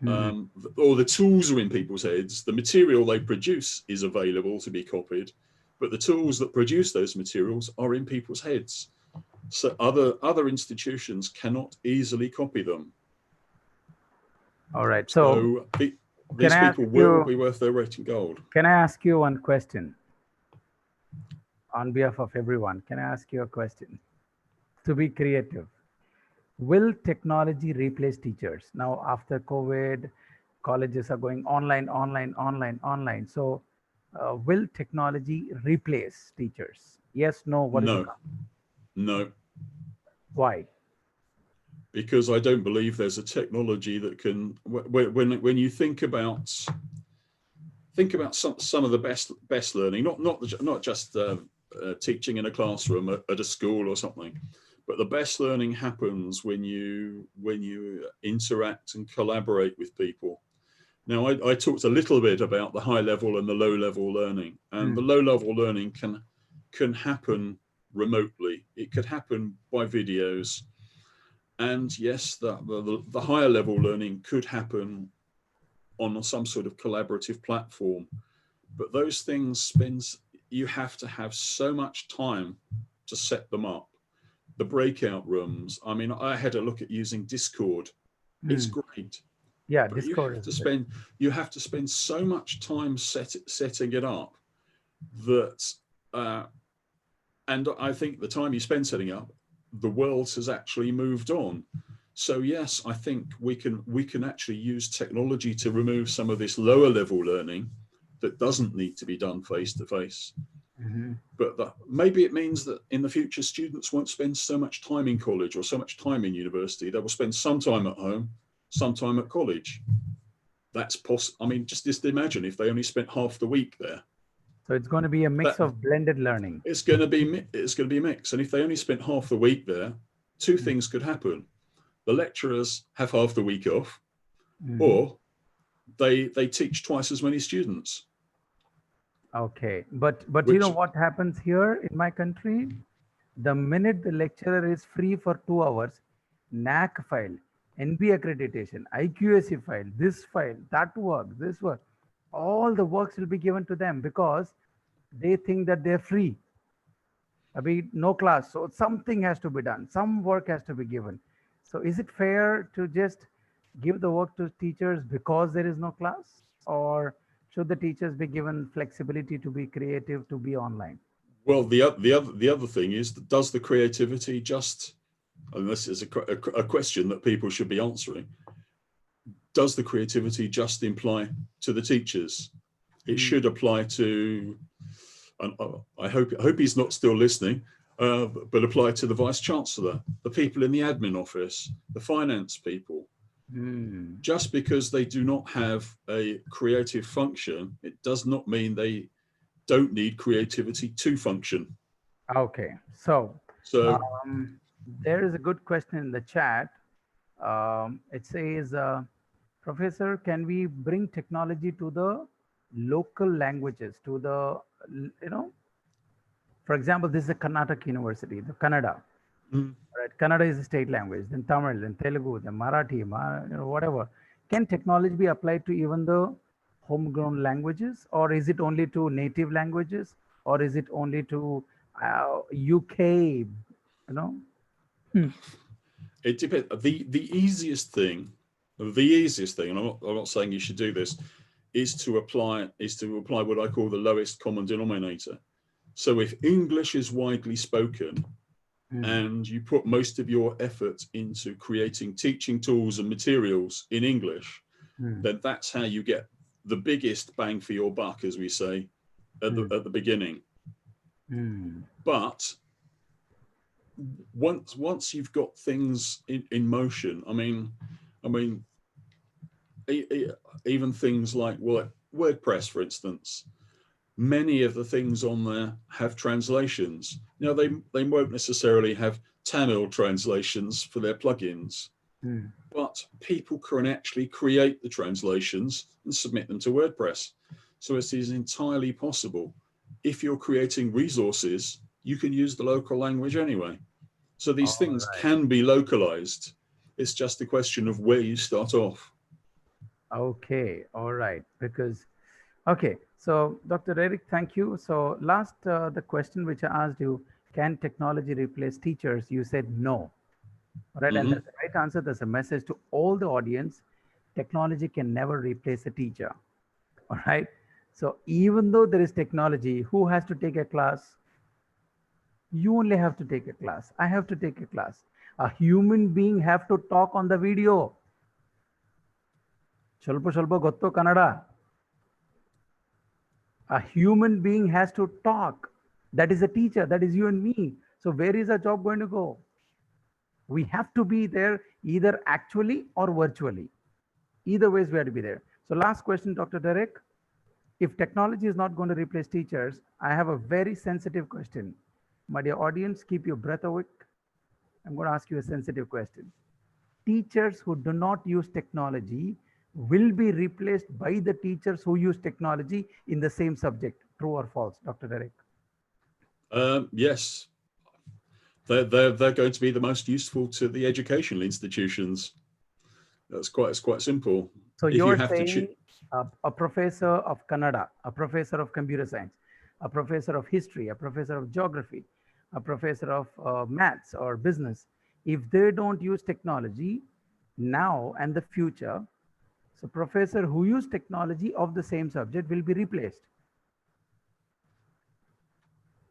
Or the tools are in people's heads. The material they produce is available to be copied, but the tools that produce those materials are in people's heads. So other institutions cannot easily copy them. All right. So these people will be worth their weight in gold. Can I ask you one question? On behalf of everyone, can I ask you a question? To be creative, will technology replace teachers? Now, after COVID, colleges are going online. So will technology replace teachers? Yes, no, what is the No, answer? no, Why? because I don't believe there's a technology that can. When you think about some of the best learning, not just teaching in a classroom at a school or something, but the best learning happens when you interact and collaborate with people. Now, I talked a little bit about the high level and the low level learning, and the low level learning can happen remotely. It could happen by videos, and yes, the higher level learning could happen on some sort of collaborative platform. But those things you have to have so much time to set them up. The breakout rooms. I mean, I had a look at using Discord. It's great. Yeah, But Discord you have to spend so much time setting it up that, and I think the time you spend setting up, the world has actually moved on. So yes, I think we can actually use technology to remove some of this lower level learning that doesn't need to be done face to face. But maybe it means that in the future, students won't spend so much time in college or so much time in university. They will spend some time at home, some time at college. That's possible. I mean, just imagine if they only spent half the week there. So it's going to be a mix of blended learning. It's going to be a mix. And if they only spent half the week there, two things could happen. The lecturers have half the week off, or they teach twice as many students. Okay, but you know what happens here in my country? The minute the lecturer is free for 2 hours, NAC file, NB accreditation, IQAC file, this file, that work, this work, all the works will be given to them because they think that they're free. I mean, no class, so something has to be done. Some work has to be given. So is it fair to just give the work to teachers because there is no class? Or should the teachers be given flexibility to be creative, to be online? Well, the other thing is, does the creativity just, and this is a question that people should be answering, does the creativity just apply to the teachers? It should apply to, and I hope he's not still listening, but apply to the Vice Chancellor, the people in the admin office, the finance people. Just because they do not have a creative function, it does not mean they don't need creativity to function. Okay, so there is a good question in the chat. It says, Professor, can we bring technology to the local languages, to the, for example, this is a Karnataka University, the Kannada. Right? Kannada is a state language, then Tamil, then Telugu, then Marathi, whatever. Can technology be applied to even the homegrown languages, or is it only to native languages, or is it only to UK? It depends. The easiest thing, and I'm not saying you should do this, is to apply what I call the lowest common denominator. So if English is widely spoken, and you put most of your effort into creating teaching tools and materials in English, then that's how you get the biggest bang for your buck, as we say at the beginning. But once you've got things in motion, I mean, even things like WordPress, for instance, many of the things on there have translations. Now, they won't necessarily have Tamil translations for their plugins, but people can actually create the translations and submit them to WordPress. So it is entirely possible. If you're creating resources, you can use the local language anyway. So these things can be localized. It's just a question of where you start off. Okay, all right. Because, okay, so Dr. Eric, thank you. So last, the question which I asked you, can technology replace teachers? You said no. All right, and that's the right answer. That's a message to all the audience. Technology can never replace a teacher. All right. So even though there is technology, who has to take a class? You only have to take a class. I have to take a class. A human being have to talk on the video. Shalpa gotto Kannada. A human being has to talk. That is a teacher. That is you and me. So where is our job going to go? We have to be there either actually or virtually. Either ways we have to be there. So last question, Dr. Derek. If technology is not going to replace teachers, I have a very sensitive question. My dear audience, keep your breath away. I'm going to ask you a sensitive question. Teachers who do not use technology will be replaced by the teachers who use technology in the same subject. True or false, Dr. Derek? Yes, they're going to be the most useful to the educational institutions. It's quite simple. So If you you're have to saying a professor of Kannada, a professor of computer science, a professor of history, a professor of geography, a professor of maths or business, if they don't use technology now and the future, so professor who use technology of the same subject will be replaced.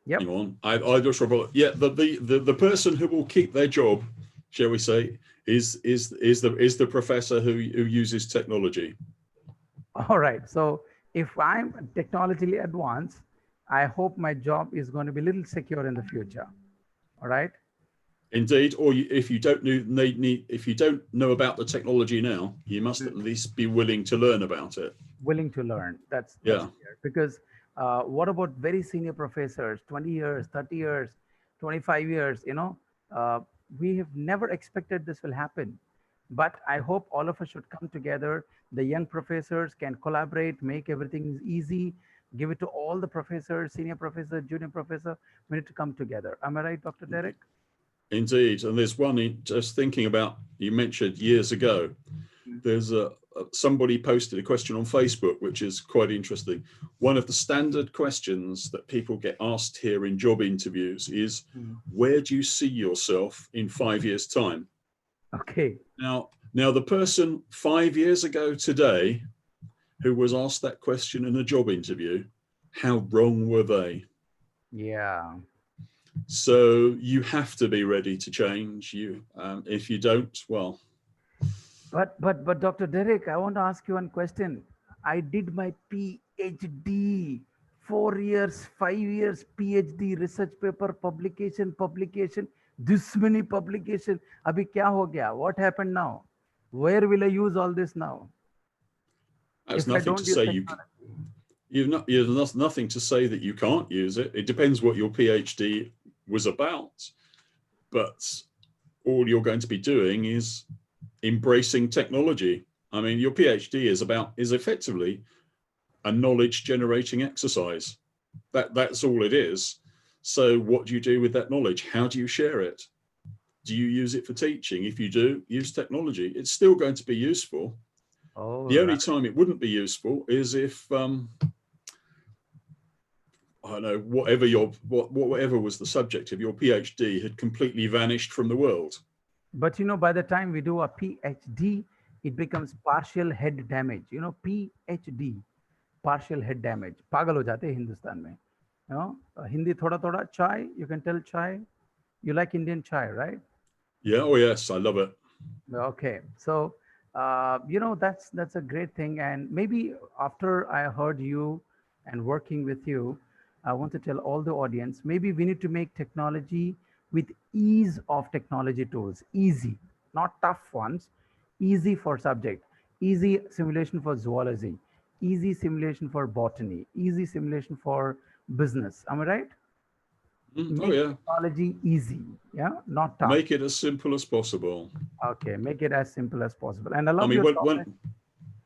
Yep. Hang on, I just yeah, the person who will keep their job, shall we say, is the professor who uses technology. All right. So if I'm technologically advanced, I hope my job is going to be a little secure in the future. All right. Indeed, or if you don't if you don't know about the technology now, you must at least be willing to learn about it. Willing to learn. That's clear. Because what about very senior professors, 20 years, 30 years, 25 years, you know, we have never expected this will happen. But I hope all of us should come together. The young professors can collaborate, make everything easy, give it to all the professors, senior professor, junior professor. We need to come together. Am I right, Dr. Derek? Indeed, and there's one just thinking about, you mentioned years ago, there's somebody posted a question on Facebook, which is quite interesting. One of the standard questions that people get asked here in job interviews is, where do you see yourself in 5 years' time? Okay. Now the person 5 years ago today who was asked that question in a job interview, how wrong were they? Yeah. So you have to be ready to change. If you don't, well. But Dr. Derek, I want to ask you one question. I did my PhD, 4 years, 5 years, PhD, research paper, publication, this many publication. Abhi kya ho gaya? What happened now? Where will I use all this now? That's nothing to say you've nothing to say that you can't use it. It depends what your PhD was about, but all you're going to be doing is embracing technology. I mean, your PhD is effectively a knowledge generating exercise. That's all it is. So what do you do with that knowledge? How do you share it? Do you use it for teaching? If you do, use technology. It's still going to be useful. The only time it wouldn't be useful is if I don't know, whatever was the subject of your PhD had completely vanished from the world. But you know, by the time we do a PhD, it becomes partial head damage. You know, PhD, partial head damage. Pagal ho jate Hindustan mein. You know, Hindi thoda chai. You can tell chai. You like Indian chai, right? Yeah. Oh yes, I love it. Okay, so you know, that's a great thing. And maybe after I heard you and working with you, I want to tell all the audience, maybe we need to make technology with ease of technology tools, easy, not tough ones, easy for subject, easy simulation for zoology, easy simulation for botany, easy simulation for business. Am I right? Make technology easy, yeah, not tough. Make it as simple as possible. Okay, make it as simple as possible. And I love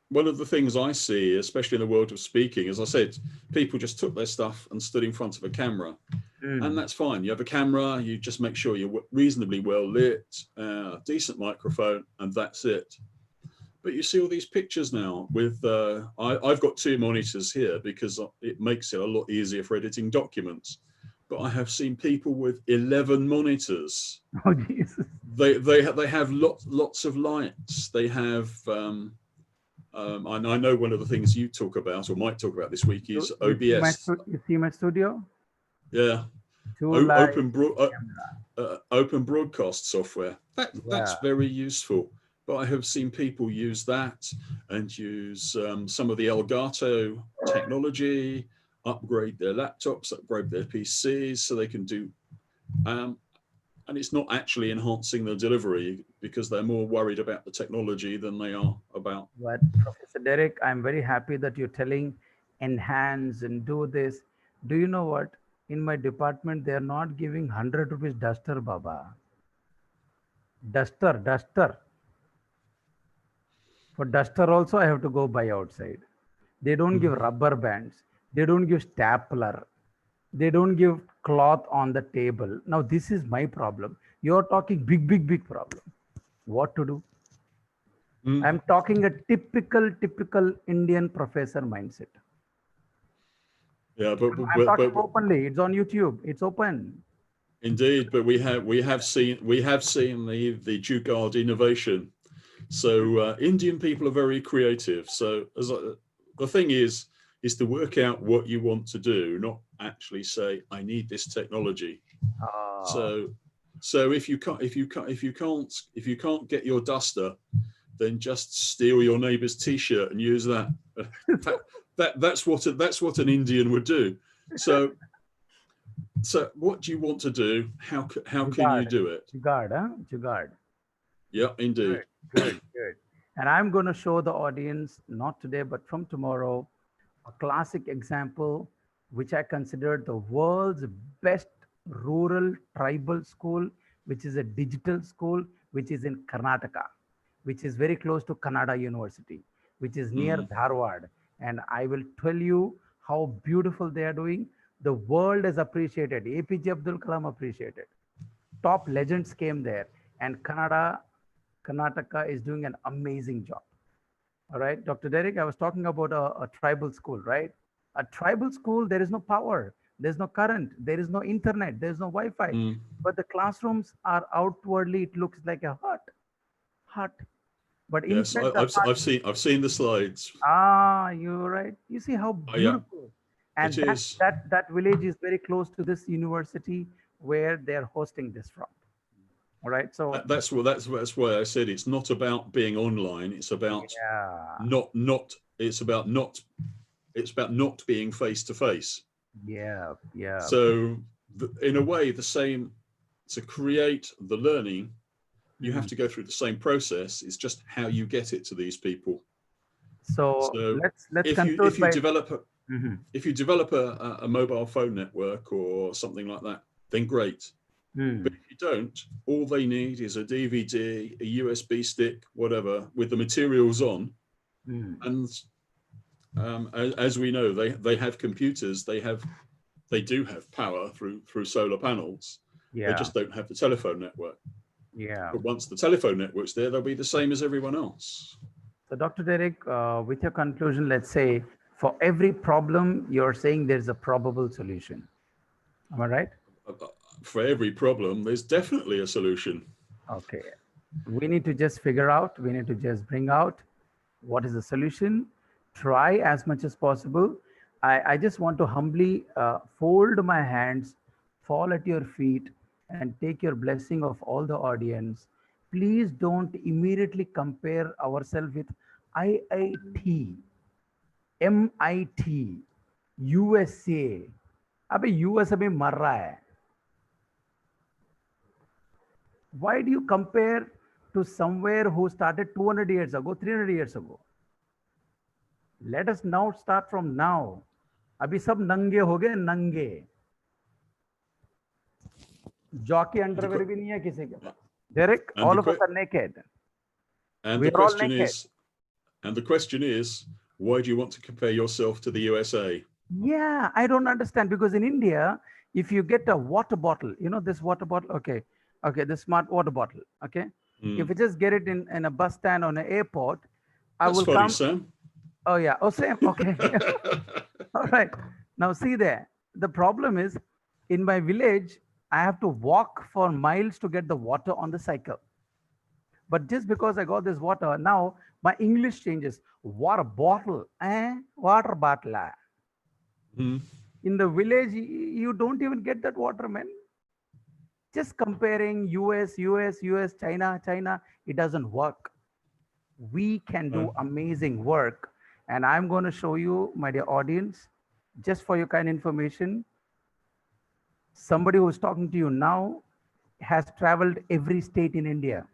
one of the things I see, especially in the world of speaking, as I said, people just took their stuff and stood in front of a camera. And that's fine. You have a camera, you just make sure you're reasonably well lit, decent microphone, and that's it. But you see all these pictures now with, I've got 2 monitors here because it makes it a lot easier for editing documents. But I have seen people with 11 monitors. Oh, Jesus. They have lots of lights. They have, and I know one of the things you talk about or might talk about this week is OBS. You see my studio? Yeah. Open broadcast software. That's very useful. But I have seen people use that and use some of the Elgato technology. upgrade their laptops, upgrade their PCs, so they can do, and it's not actually enhancing the delivery because they're more worried about the technology than they are about. But Professor Derek, I'm very happy that you're telling enhance and do this. Do you know what? In my department, they're not giving 100 rupees duster, Baba. Duster. For duster also, I have to go buy outside. They don't give rubber bands. They don't give stapler. They don't give cloth on the table. Now, this is my problem. You're talking big problem. What to do? I'm talking a typical Indian professor mindset. Yeah, I'm talking openly. It's on YouTube. It's open. Indeed, but we have seen the Jugaad innovation. So Indian people are very creative. So the thing is to work out what you want to do, not actually say I need this technology. So if you can't get your duster, then just steal your neighbor's T-shirt and use that. That's what an Indian would do. So what do you want to do? How can you do it? Jugaad. Yeah, indeed. Good. And I'm going to show the audience, not today, but from tomorrow, a classic example, which I consider the world's best rural tribal school, which is a digital school, which is in Karnataka, which is very close to Kannada University, which is near Dharwad. And I will tell you how beautiful they are doing. The world has appreciated. APJ Abdul Kalam appreciated. Top legends came there, and Karnataka is doing an amazing job. All right, Dr. Derek, I was talking about a tribal school, right? A tribal school, there is no power, there's no current, there is no internet, there's no Wi-Fi, but the classrooms are outwardly, it looks like a hut. But yes, I've seen the slides. You're right. You see how beautiful. And it is. That village is very close to this university where they're hosting this from. All right, so that's why I said it's not about being online. It's about it's about not being face to face. Yeah. So in a way, the same, to create the learning, you have to go through the same process. It's just how you get it to these people. So let's if you develop a mobile phone network or something like that, then great. But if you don't, all they need is a DVD, a USB stick, whatever, with the materials on. And as we know, they have computers. They do have power through solar panels. They just don't have the telephone network. But once the telephone network's there, they'll be the same as everyone else. So Dr. Derek, with your conclusion, let's say for every problem, you're saying there's a probable solution. Am I right? For every problem, there's definitely a solution. Okay. We need to just figure out, we need to just bring out what is the solution, try as much as possible. I just want to humbly fold my hands, fall at your feet, and take your blessing of all the audience. Please don't immediately compare ourselves with IIT, MIT, USA. Abhi US abhi mar raha hai. Why do you compare to somewhere who started 200 years ago, 300 years ago? Let us now start from now. Abhi sab nange ho gaye, nange. Jockey underwear bhi nahi hai kisi ke paas. Derek, all of us are naked. And the question is, why do you want to compare yourself to the USA? Yeah, I don't understand, because in India, if you get a water bottle, you know this water bottle, okay, the smart water bottle, okay. If you just get it in a bus stand on an airport, That's will funny, come. Sam. Oh yeah, oh Sam, okay. All right. Now see there, the problem is in my village, I have to walk for miles to get the water on the cycle. But just because I got this water, now my English changes. Water bottle, water bottle. In the village, you don't even get that water, man. Just comparing US, China, it doesn't work. We can do amazing work. And I'm going to show you, my dear audience, Just for your kind information, somebody who's talking to you now has traveled every state in India.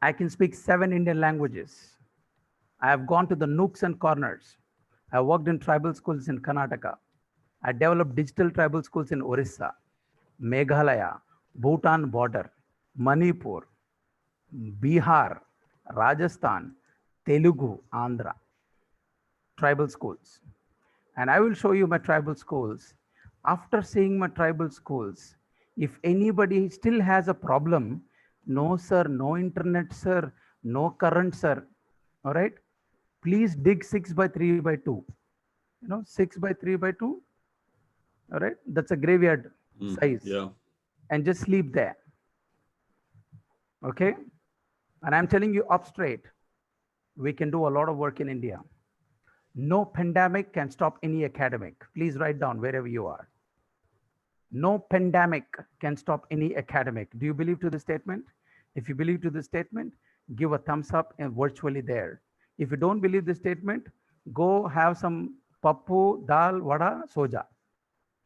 I can speak 7 Indian languages. I have gone to the nooks and corners. I worked in tribal schools in Karnataka. I developed digital tribal schools in Orissa, Meghalaya, Bhutan border, Manipur, Bihar, Rajasthan, Telugu, Andhra, tribal schools. And I will show you my tribal schools. After seeing my tribal schools, if anybody still has a problem, no sir, no internet sir, no current sir, all right, please dig 6 by 3 by 2, 6 by 3 by 2, all right, that's a graveyard size. Yeah. And just sleep there. Okay, and I'm telling you up straight, we can do a lot of work in India. No pandemic can stop any academic. Please write down wherever you are. No pandemic can stop any academic. Do you believe to the statement? If you believe to the statement, give a thumbs up and virtually there. If you don't believe the statement, go have some pappu, dal, vada, soja.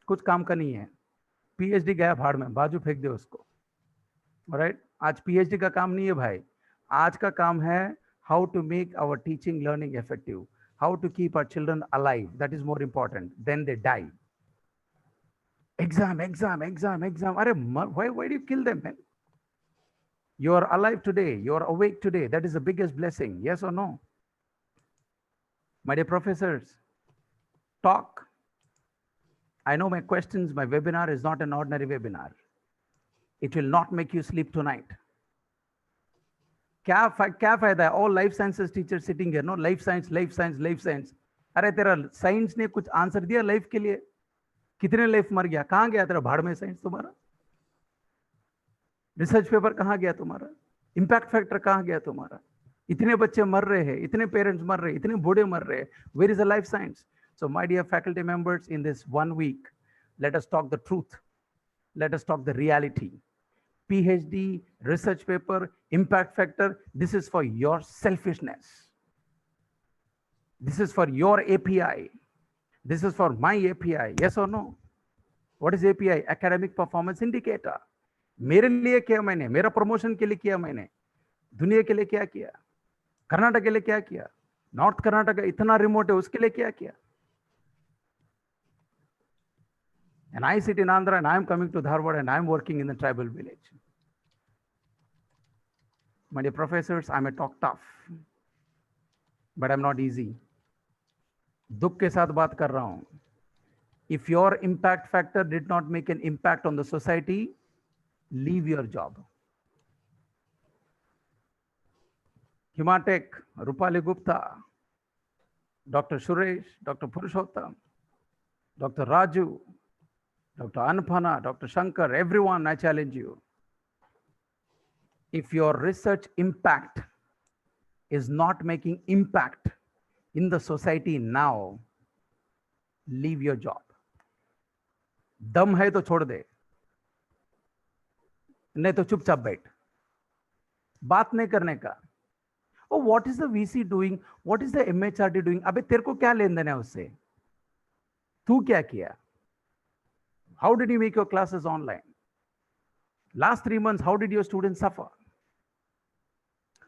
कुछ काम का नहीं है. PhD गया भाड़ में, बाजू फेंक दे उसको. Alright? आज PhD का काम नहीं है भाई. आज का काम है how to make our teaching learning effective. How to keep our children alive. That is more important. Then they die. Exam. Why do you kill them, man? You are alive today. You are awake today. That is the biggest blessing. Yes or no? My dear professors, talk. I know my questions, my webinar is not an ordinary webinar. It will not make you sleep tonight. क्या फायदा है? All life sciences teachers sitting here, no, life science. अरे तेरा science ने कुछ answer दिया life के लिए? कितने लाइफ मर गया? कहाँ गया तेरा भाड़ में साइंस तुम्हारा? रिसर्च पेपर कहाँ गया तुम्हारा? इम्पैक्ट फैक्टर कहाँ गया तुम्हारा? इतने बच्चे मर रहे हैं, इतने पेरेंट्स मर रहे हैं, इतने बूढ़े मर रहे हैं. Where is the life science? So my dear faculty members, in this 1 week, let us talk the truth. Let us talk the reality. PhD, research paper, impact factor, this is for your selfishness. This is for your API. This is for my API. Yes or no? What is API? Academic Performance Indicator. मेरे लिए किया मैंने, मेरा promotion के लिए किया मैंने, दुनिया के लिए क्या किया, कर्नाटक के लिए क्या किया, नॉर्थ कर्नाटक इतना रिमोट है उसके लिए क्या किया. And I sit in Andhra and I am coming to Dharwad and I am working in the tribal village. My dear professors, I may talk tough, but I'm not easy. दुख के साथ बात कर रहा हूं. If your impact factor did not make an impact on the society, leave your job. Himatek, Rupali Gupta, Dr. Suresh, Dr. Purushottam, Dr. Raju, Dr. Anupana, Dr. Shankar, everyone, I challenge you. If your research impact is not making impact in the society now, leave your job. दम है तो छोड़ दे, नहीं तो चुपचाप बैठ. बात नहीं करने का. Oh, what is the VC doing? What is the MHRD doing? अबे तेरे को क्या लेन देना है उससे? तू क्या किया? How did you make your classes online? Last 3 months, how did your students suffer?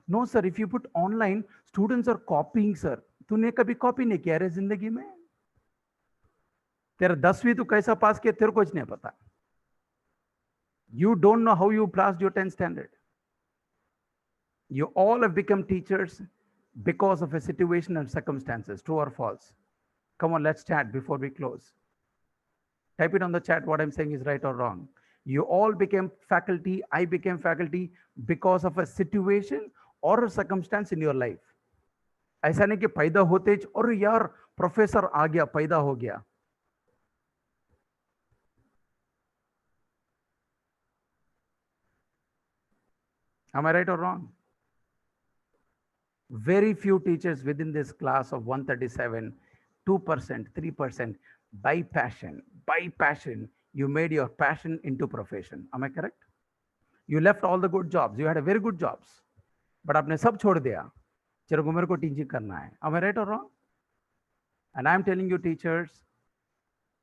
No, sir, if you put online, students are copying, sir. तूने कभी कॉपी नहीं किया रे जिंदगी में? तेरा 10वीं तू कैसा पास किया तेरे को कुछ नहीं पता. You don't know how you passed your 10th standard. You all have become teachers because of a situation and circumstances. True or false? Come on, let's chat before we close. Type it on the chat what I'm saying is right or wrong. You all became faculty, I became faculty because of a situation or a circumstance in your life. ऐसा नहीं कि पैदा होते और यार professor आ गया, पैदा हो गया. Am I right or wrong? Very few teachers within this class of 137, 2%, 3%, by passion, you made your passion into profession. Am I correct? You left all the good jobs. You had a very good jobs. But आपने सब छोड़ दिया. चलो मेरे को teaching करना है. Am I right or wrong? And I'm telling you,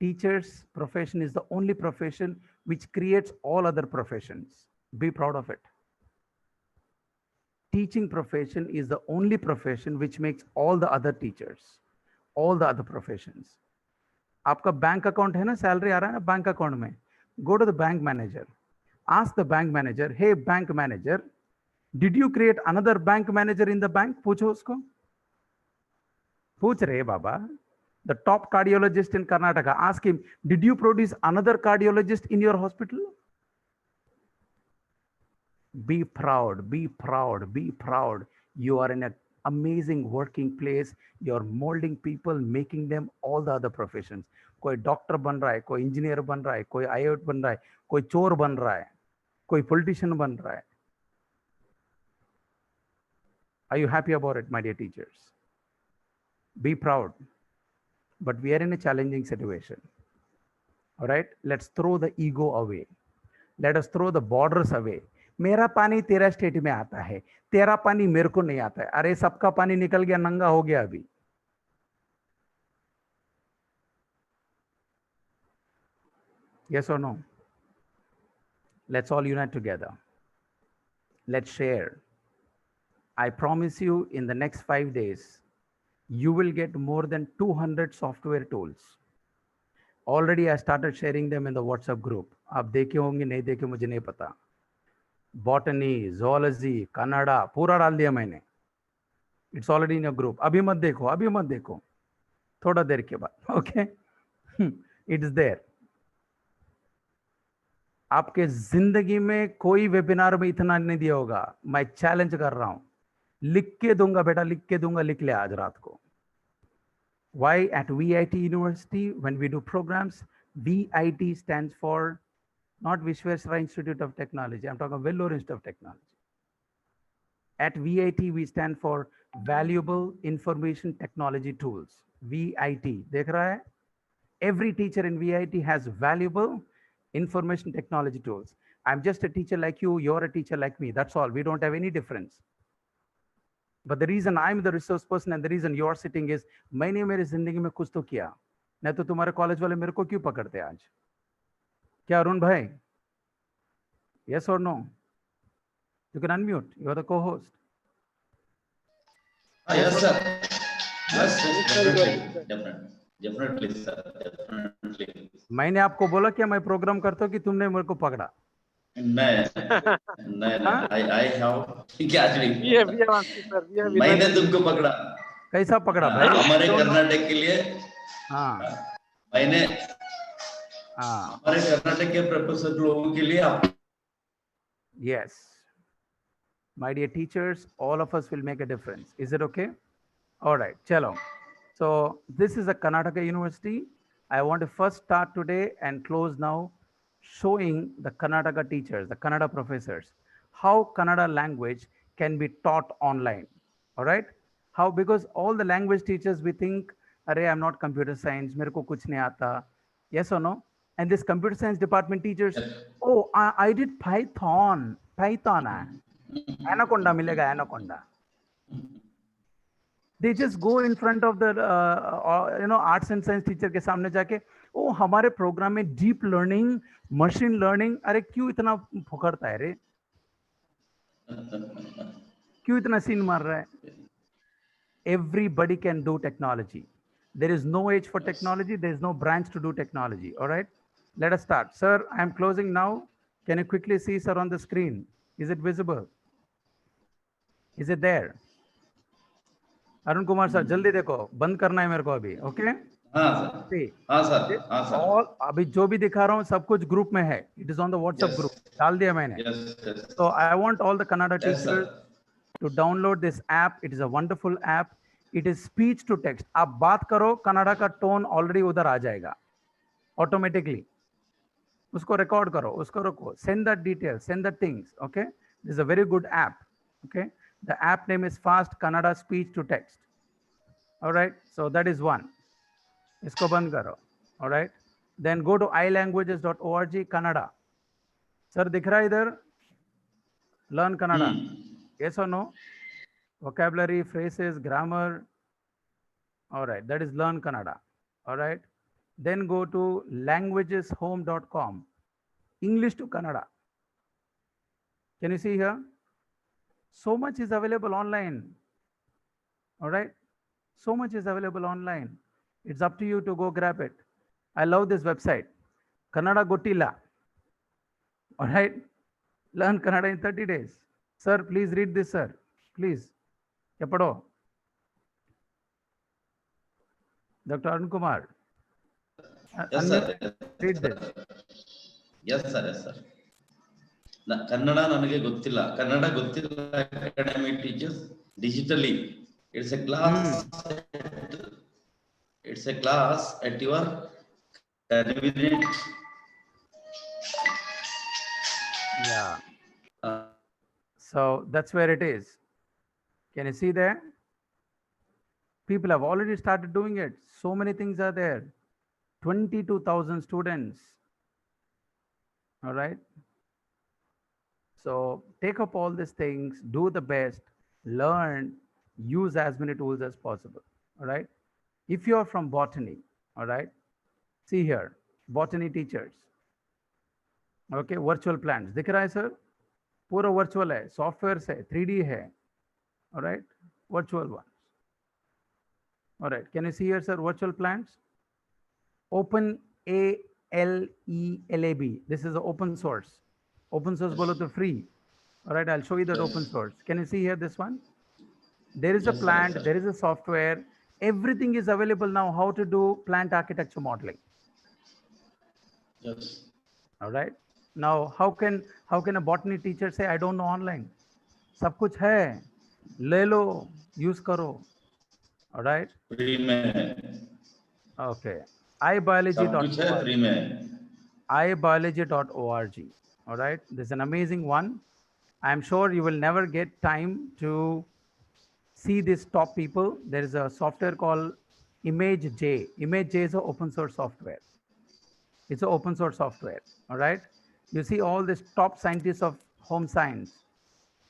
teachers profession is the only profession which creates all other professions. Be proud of it. Teaching profession is the only profession which makes all the other teachers, all the other professions. आपका bank account है ना, salary आ रहा है ना bank account में, go to the bank manager, ask the bank manager, hey bank manager, did you create another bank manager in the bank? पूछो उसको, पूछ रहे बाबा. The top cardiologist in Karnataka, ask him, did you produce another cardiologist in your hospital? Be proud, be proud, be proud. You are in an amazing working place. You're molding people, making them all the other professions. कोई doctor बन रहा है, कोई engineer बन रहा है, कोई IIT बन रहा है, कोई चोर बन रहा है, कोई पॉलिटिशियन बन रहा है. Are you happy about it, my dear teachers? Be proud. But we are in a challenging situation. All right, let's throw the ego away. Let us throw the borders away. मेरा पानी तेरा state में आता है, तेरा पानी मेरे को नहीं आता है. अरे सबका पानी निकल गया, नंगा हो गया अभी. Yes or no? Let's all unite together. Let's share. I promise you, in the next 5 days, you will get more than 200 software tools. Already I started sharing them in the WhatsApp group. आप देखे होंगे, नहीं देखे मुझे नहीं पता. Botany, zoology, Kannada, पूरा डाल दिया मैंने. It's already in your group. अभी मत देखो, अभी मत देखो, थोड़ा देर के बाद. Okay? It is there. आपके जिंदगी में कोई वेबिनार में इतना नहीं दिया होगा. मैं चैलेंज कर रहा हूं, लिख के दूंगा बेटा, लिख के दूंगा, लिख ले आज रात को. Why at VIT University, when we do programs, VIT stands for not Vishweswara Institute of Technology. I'm talking Vellore Institute of Technology. At VIT, we stand for Valuable Information Technology Tools. VIT. देख रहा है? Every teacher in VIT has valuable information technology tools. I'm just a teacher like you. You're a teacher like me. That's all. We don't have any difference. But the reason I'm the resource person and the reason you're sitting is, मैंने मेरी जिंदगी में कुछ तो किया, नहीं तो तुम्हारे कॉलेज वाले मेरे को क्यों पकड़ते आज? क्या अरुण भाई? Yes or no? You can unmute. You are the co-host. Yes, sir. Yes, definitely, sir. Definitely. मैंने आपको बोला क्या मैं प्रोग्राम करता हूँ कि तुमने मेरे को पकड़ा? नहीं, I have मैंने तुमको पकड़ा. कैसा पकड़ा भाई? हमारे कर्नाटक के लिए. हाँ. मैंने हमारे कर्नाटक के प्रोफेसर लोगों के लिए आप. Yes. My dear teachers, all of us will make a difference. Is it okay? All right, chalo. So this is a Karnataka University. I want to first start today and close now, showing the Karnataka teachers, the Kannada professors, how Kannada language can be taught online. All right? How? Because all the language teachers, we think, arey, I'm not computer science, mere ko kuch nahi aata. Yes or no? And this computer science department teachers, oh, I did Python. Anaconda milega, anaconda. They just go in front of the arts and science teacher के सामने जाके, ओ हमारे programme में deep learning, machine learning, अरे क्यों इतना फुकरता है रे? क्यों इतना सीन मार रहा है? Everybody can do technology. There is no age for technology. There is no branch to do technology. All right, let us start. Sir, I am closing now. Can you quickly see, sir, on the screen? Is it visible? Is it there? Arun Kumar sir, जल्दी देखो, बंद करना है मेरे को अभी. Okay? हाँ sir. और अभी जो भी दिखा रहा हूँ सब कुछ ग्रुप में है. It is on the WhatsApp group. डाल दिया मैंने. So I want all the Kannada teachers to download this app. It is a wonderful app. It is speech to text. आप बात करो, कन्नड़ा का टोन ऑलरेडी उधर आ जाएगा ऑटोमेटिकली. उसको रिकॉर्ड करो, उसको रखो. Send the details, send the things. Okay? This is a very good app. Okay? The app name is Fast Kannada Speech to Text. All right, so that is one. Isko band karo. All right, then go to ilanguages.org Kannada. Sir, dikh raha hai idhar? Learn Kannada. Yes or no? Vocabulary, phrases, grammar. All right, that is Learn Kannada. All right, then go to languageshome.com, English to Kannada. Can you see here? So much is available online. All right, so much is available online. It's up to you to go grab it. I love this website, Kannada Gottilla. All right, learn Kannada in 30 days. Sir, please read this, sir. Please. Yapado. Dr. Arun Kumar. Yes, sir. Read this. Yes, sir. Yes, sir. Kannada ನನಗೆ ಗೊತ್ತಿಲ್ಲ. ಕನ್ನಡ ಗೊತ್ತಿಲ್ಲ academy teachers digitally. It's a class. It's a class at your convenience. Yeah. So that's where it is. Can you see there? People have already started doing it. So many things are there. 22,000 students. All right. So take up all these things, do the best, learn, use as many tools as possible. All right. If you are from botany, all right, see here, botany teachers. Okay, virtual plants. दिख रहा है sir? पूरा virtual है, software से 3D है. All right, virtual ones. All right, can you see here, sir? Virtual plants. OpenALELAB. This is the open source. Open source bolo to free. All right, I'll show you that open source. Can you see here this one? There is a plant, there is a software. Everything is available now. How to do plant architecture modeling. Yes. All right. Now, how can a botany teacher say I don't know online? सब कुछ है, ले लो, use करो. All right. Free में. Okay. iBiology.org. Free में. iBiology.org. All right. This is an amazing one. I'm sure you will never get time to see these top people. There is a software called ImageJ. ImageJ is an open source software. It's an open source software. All right. You see all these top scientists of home science,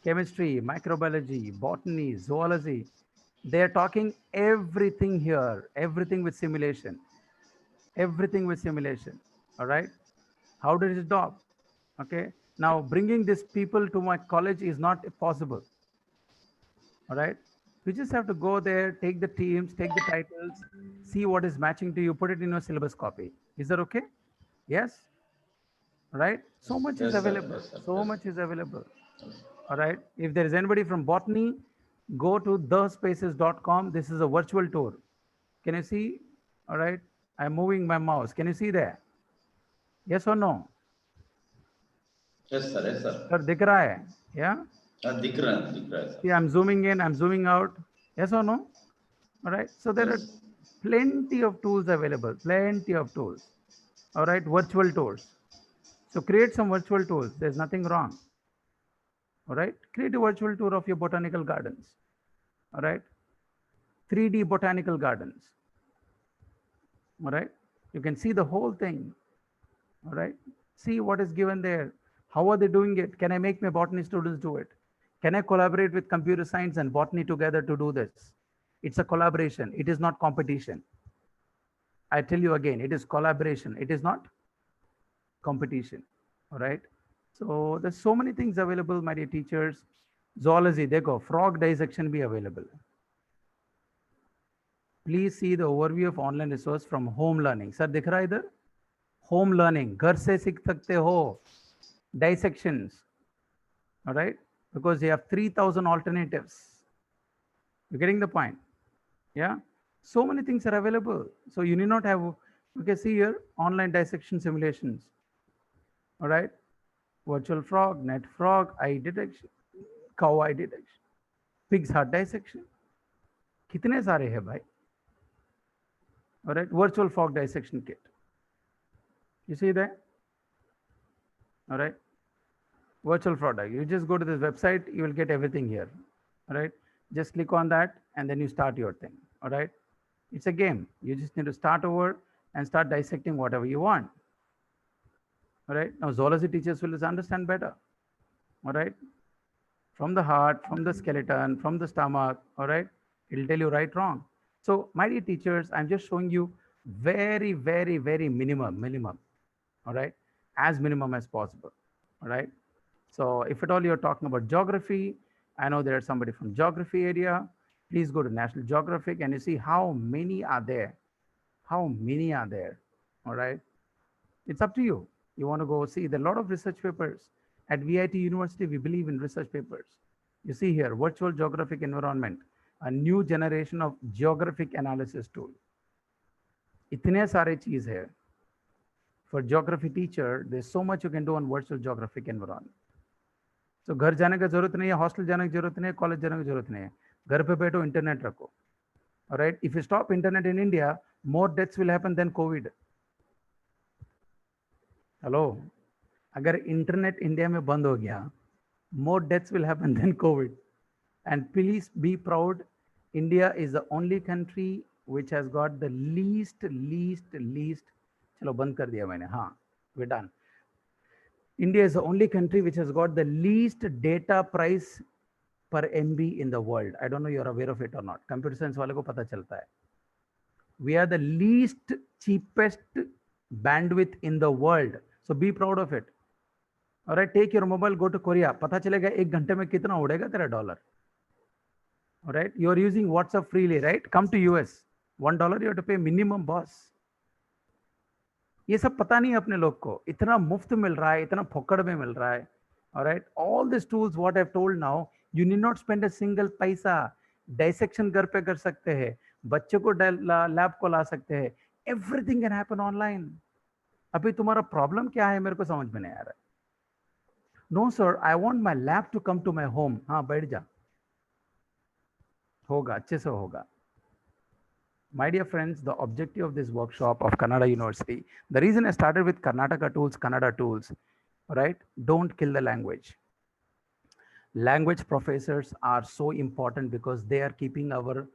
chemistry, microbiology, botany, zoology. They are talking everything here, everything with simulation. Everything with simulation. All right. How did it stop? Okay. Now bringing these people to my college is not possible. All right. You just have to go there, take the teams, take the titles, see what is matching to you, put it in your syllabus copy. Is that okay? Yes. All right. So much is available. So much is available. All right. If there is anybody from botany, go to thespaces.com. This is a virtual tour. Can you see? All right. I'm moving my mouse. Can you see there? Yes or no? Yes, sir. Yes, sir. Sir, दिख रहा है? Yeah. दिख रहा है, sir. See, I'm zooming in, I'm zooming out. Yes or no? All right. So there are plenty of tools available. Plenty of tools. All right. Virtual tours. So create some virtual tours. There's nothing wrong. All right. Create a virtual tour of your botanical gardens. All right. 3D botanical gardens. All right. You can see the whole thing. All right. See what is given there. How are they doing it? Can I make my botany students do it? Can I collaborate with computer science and botany together to do this? It's a collaboration. It is not competition. I tell you again, it is collaboration. It is not competition. All right. So there's so many things available, my dear teachers. Zoology, there go. Frog dissection be available. Please see the overview of online resource from home learning. Sir, दिख रहा है इधर? Home learning. घर से सीख सकते हो. Dissections. All right. Because you have 3,000 alternatives. You're getting the point. Yeah. So many things are available. So you need not have, you can see here, online dissection simulations. All right. Virtual frog, net frog, eye detection, cow eye detection, pig's heart dissection. कितने सारे हैं भाई? All right. Virtual frog dissection kit. You see that? All right. Virtual product. You just go to this website, you will get everything here. All right. Just click on that and then you start your thing. All right. It's a game. You just need to start over and start dissecting whatever you want. All right. Now zoology teachers will understand better. All right. From the heart, from the skeleton, from the stomach. All right. It'll tell you right, wrong. So my dear teachers, I'm just showing you very, very minimum, all right, as minimum as possible, all right. So if at all you're talking about geography, I know there's somebody from geography area, please go to National Geographic and you see how many are there, all right. It's up to you. You want to go see, there are a lot of research papers. At VIT University, we believe in research papers. You see here, virtual geographic environment, a new generation of geographic analysis tool. इतने सारे चीज है. For geography teacher, there's so much you can do on virtual geographic environment. So घर जाने का जरूरत नहीं है, हॉस्टल जाने की जरूरत नहीं है, कॉलेज जाने की जरूरत नहीं है. घर पे बैठो, इंटरनेट रखो. All right. If you stop internet in India, more deaths will happen than COVID. Hello. अगर इंटरनेट इंडिया में बंद हो गया, more deaths will happen than COVID. And please be proud, India is the only country which has got the least, चलो बंद कर दिया मैंने, हाँ, we're done. India is the only country which has got the least data price per MB in the world. I don't know you're aware of it or not. Computer science वाले को पता चलता है. We are the least cheapest bandwidth in the world. So be proud of it. All right, take your mobile, go to Korea. पता चलेगा एक घंटे में कितना उड़ेगा तेरा dollar. All right, you are using WhatsApp freely, right? Come to US. $1 you have to pay minimum, boss. ये सब पता नहीं अपने लोग को. इतना मुफ्त मिल रहा है, इतना फोकड़ में मिल रहा है. All right, all these tools what I've told now, you need not spend a single पैसा. Dissection घर पे कर सकते हैं, बच्चे को लैब को ला सकते हैं. Everything can happen online. अभी तुम्हारा प्रॉब्लम क्या है मेरे को समझ में नहीं आ रहा है. No sir, I want my lab to come to my home. हाँ बैठ जा, होगा, अच्छे से होगा. My dear friends, the objective of this workshop of Kannada University, the reason I started with Karnataka tools, Kannada tools, right? Don't kill the language. Language professors are so important because they are keeping our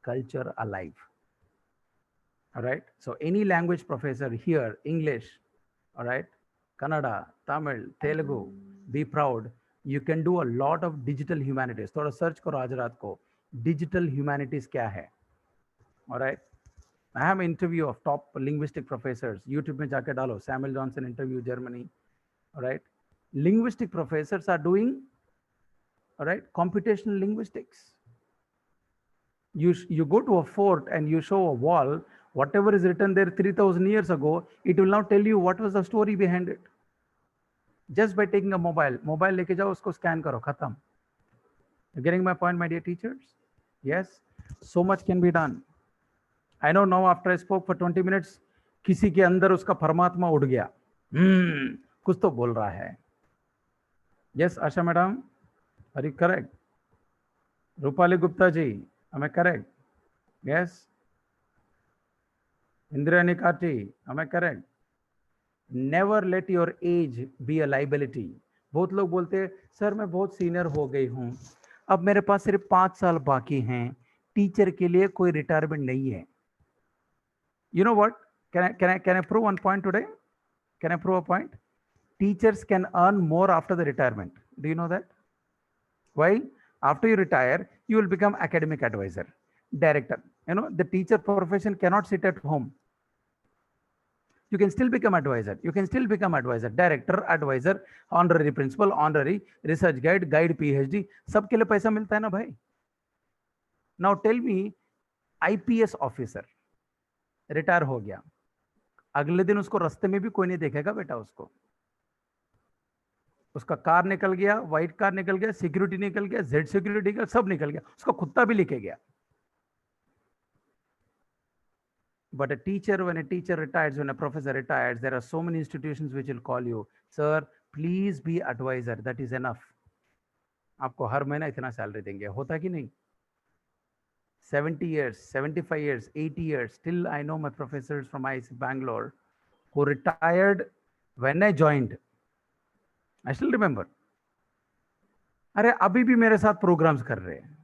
culture alive. All right. So any language professor here, English, all right, Kannada, Tamil, Telugu, be proud. You can do a lot of digital humanities. थोड़ा search करो आज रात को. Digital humanities क्या है? All right. I have an interview of top linguistic professors. YouTube में जाके डालो. Samuel Johnson interview, Germany. All right. Linguistic professors are doing, all right, computational linguistics. You go to a fort and you show a wall, whatever is written there 3,000 years ago, it will now tell you what was the story behind it. Just by taking a mobile लेके जाओ, उसको scan करो, खत्म. You getting my point, my dear teachers? Yes. So much can be done. I know now after I spoke for 20 minutes, किसी के अंदर उसका परमात्मा उड़ गया. कुछ तो बोल रहा है. Yes, Asha madam, are you correct? Rupali Gupta ji, am I correct? Yes. Indrani Kati, am I correct? Never let your age be a liability. बहुत लोग बोलते हैं सर मैं बहुत सीनियर हो गई हूँ, अब मेरे पास सिर्फ 5 साल बाकी हैं, टीचर के लिए कोई रिटायरमेंट नहीं है. You know what? Can I prove one point today? Can I prove a point? Teachers can earn more after the retirement. Do you know that? Why? After you retire, you will become academic advisor, director. You know, the teacher profession cannot sit at home. You can still become advisor. You can still become advisor, director, advisor, honorary principal, honorary, research guide, guide PhD. सबके लिए पैसा मिलता है ना भाई. Now tell me, IPS officer retire हो गया, अगले दिन उसको रास्ते में भी कोई नहीं देखेगा बेटा. उसका कार निकल गया, व्हाइट कार निकल गया, सिक्योरिटी निकल गया, जेड सिक्योरिटी निकल, सब निकल गया, उसका कुत्ता भी लेके गया. But a teacher, when a teacher retires, when a professor retires, there are so many institutions which will call you, sir, please be advisor. That is enough. आपको हर महीना इतना सैलरी देंगे. होता कि नहीं? 70 years, 75 years, 80 years. Still, I know my professors from ICT Bangalore who retired when I joined. I still remember. अरे अभी भी मेरे साथ प्रोग्राम्स कर रहे हैं.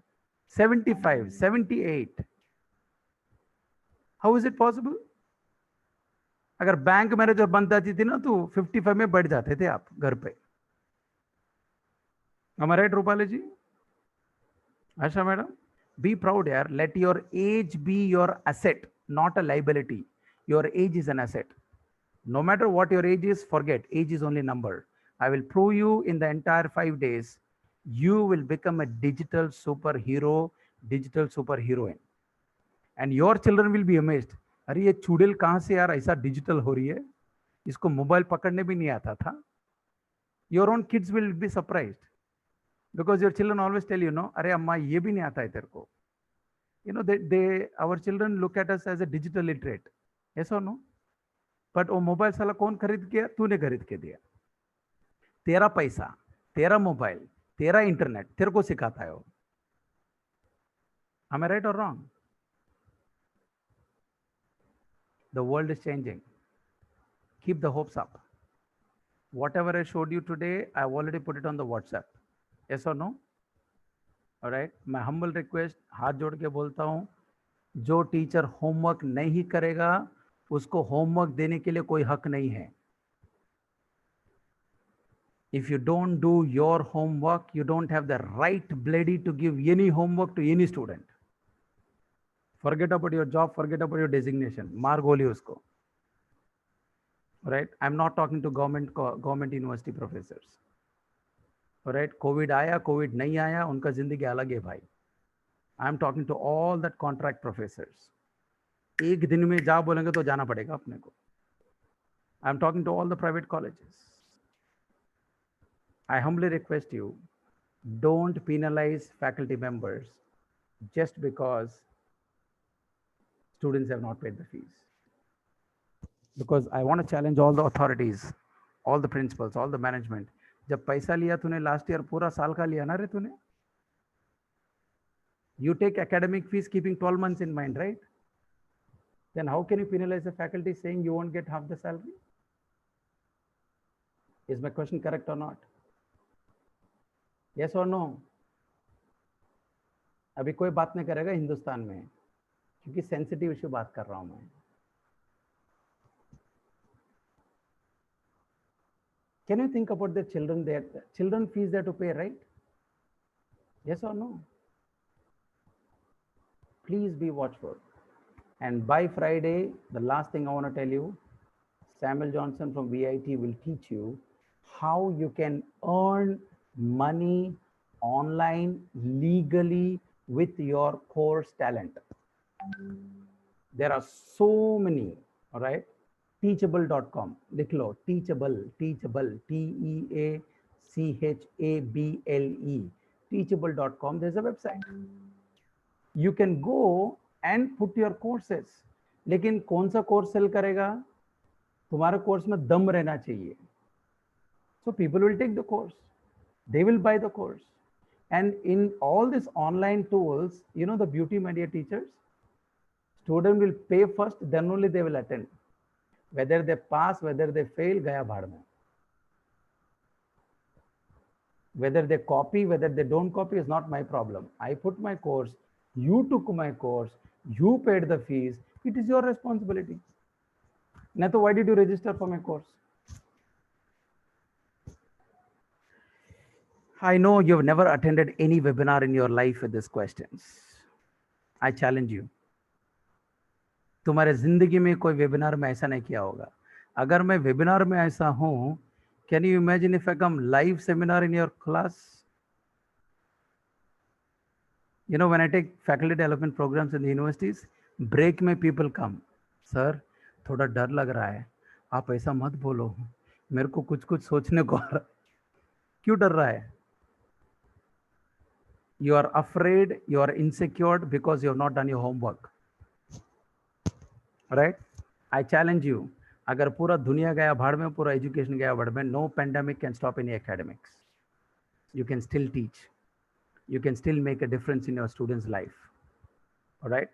75, 78. How is it possible? अगर बैंक मैनेजर बन जाती थी ना तो 55 में बैठ जाते थे आप घर पे. Am I right, Rupali ji? Asha madam? Be proud, yaar. Let your age be your asset, not a liability. Your age is an asset. No matter what your age is, forget. Age is only number. I will prove you in the entire 5 days, you will become a digital superhero, digital superheroine. And your children will be amazed. अरे ये चूड़ेल कहाँ से यार ऐसा digital हो रही है, इसको मोबाइल पकड़ने भी नहीं आता था. Your own kids will be surprised because your children always tell you, no, अरे अम्मा ये भी नहीं आता है तेरे को. You know, our children look at us as a digital literate. Yes or no? But वो मोबाइल साला कौन खरीद के, तूने खरीद के दिया. तेरा पैसा, तेरा मोबाइल, तेरा इंटरनेट तेरे को सिखाता है वो. Am I right or wrong? The world is changing. Keep the hopes up. Whatever I showed you today, I've already put it on the WhatsApp. Yes or no? All right. My humble request, हाथ जोड़ के बोलता हूँ, जो teacher homework नहीं करेगा उसको homework देने के लिए कोई हक नहीं है. If you don't do your homework, you don't have the right bloody to give any homework to any student. Forget about your job, forget about your designation. मार गोली उसको. Right? I'm not talking to government university professors. Right? COVID आया, COVID नहीं आया, उनका जिंदगी अलग है भाई. I'm talking to all that contract professors. एक दिन में जा बोलेंगे तो जाना पड़ेगा अपने को. I'm talking to all the private colleges. I humbly request you, don't penalize faculty members just because students have not paid the fees. Because I want to challenge all the authorities, all the principals, all the management. जब पैसा लिया तूने last year पूरा साल का लिया ना रे तूने. You take academic fees keeping 12 months in mind, right? Then how can you penalize the faculty saying you won't get half the salary? Is my question correct or not? Yes or no? अभी कोई बात नहीं करेगा हिंदुस्तान में, क्योंकि sensitive issue बात कर रहा हूं मैं. Can you think about the children there? Children fees they have to pay, right? Yes or no? Please be watchful. And by Friday, the last thing I want to tell you, Samuel Johnson from VIT will teach you how you can earn money online legally with your course talent. There are so many, all right? Teachable.com. लिख लो, teachable, Teachable, Teachable.com. There's a website. You can go and put your courses. लेकिन कौन सा course cell करेगा? तुम्हारे course में दम रहना चाहिए. So people will take the course. They will buy the course. And in all these online tools, you know the beauty, my dear teachers, student will pay first, then only they will attend. Whether they pass, whether they fail, gaya bhaad mein. Whether they copy, whether they don't copy is not my problem. I put my course, you took my course, you paid the fees, it is your responsibility. Nato, why did you register for my course? I know you've never attended any webinar in your life with these questions. I challenge you. तुम्हारे जिंदगी में कोई webinar में ऐसा नहीं किया होगा. अगर मैं वेबिनार में ऐसा हूं, can you imagine if I come live seminar in your class? You know, when I take faculty development programs in the universities, break में people come. Sir, थोड़ा डर लग रहा है. आप ऐसा मत बोलो. मेरे को कुछ सोचने को आ रहा है. क्यों डर रहा है? You are afraid, you are insecure because you have not done your homework. Right? I challenge you. अगर पूरा दुनिया गया भाड़ में, पूरा एजुकेशन गया भाड़ में, no pandemic can stop any academics. You can still teach. You can still make a difference in your students' life. All right?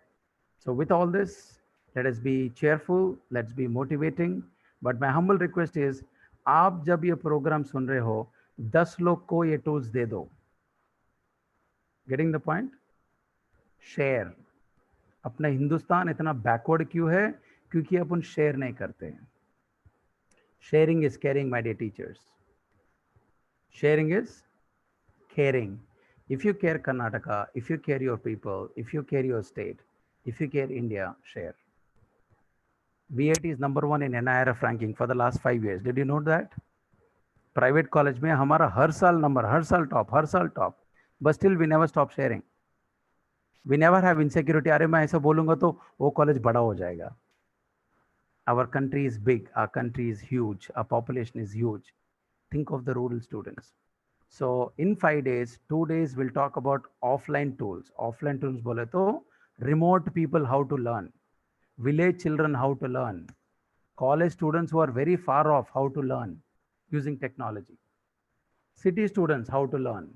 So with all this, let us be cheerful, let's be motivating. But my humble request is, आप जब ये programme सुन रहे हो, 10 लोग को ये tools दे दो. Getting the point? Share. अपना हिंदुस्तान इतना बैकवर्ड क्यों है? क्योंकि अपन शेयर नहीं करते हैं. Sharing is caring, my dear teachers. Sharing is caring. If you care Karnataka, if you care your people, if you care your state, if you care India, share. VIT is number 1 in NIRF ranking for the last 5 years. Did you know that? Private college में हमारा हर साल number, हर साल top. But still we never stop sharing. We never have insecurity. अरे मैं ऐसा बोलूँगा तो वो college बड़ा हो जाएगा. Our country is big. Our country is huge. Our population is huge. Think of the rural students. So in 5 days, 2 days we'll talk about offline tools. Offline tools बोले तो remote people how to learn, village children how to learn, college students who are very far off how to learn using technology, city students how to learn,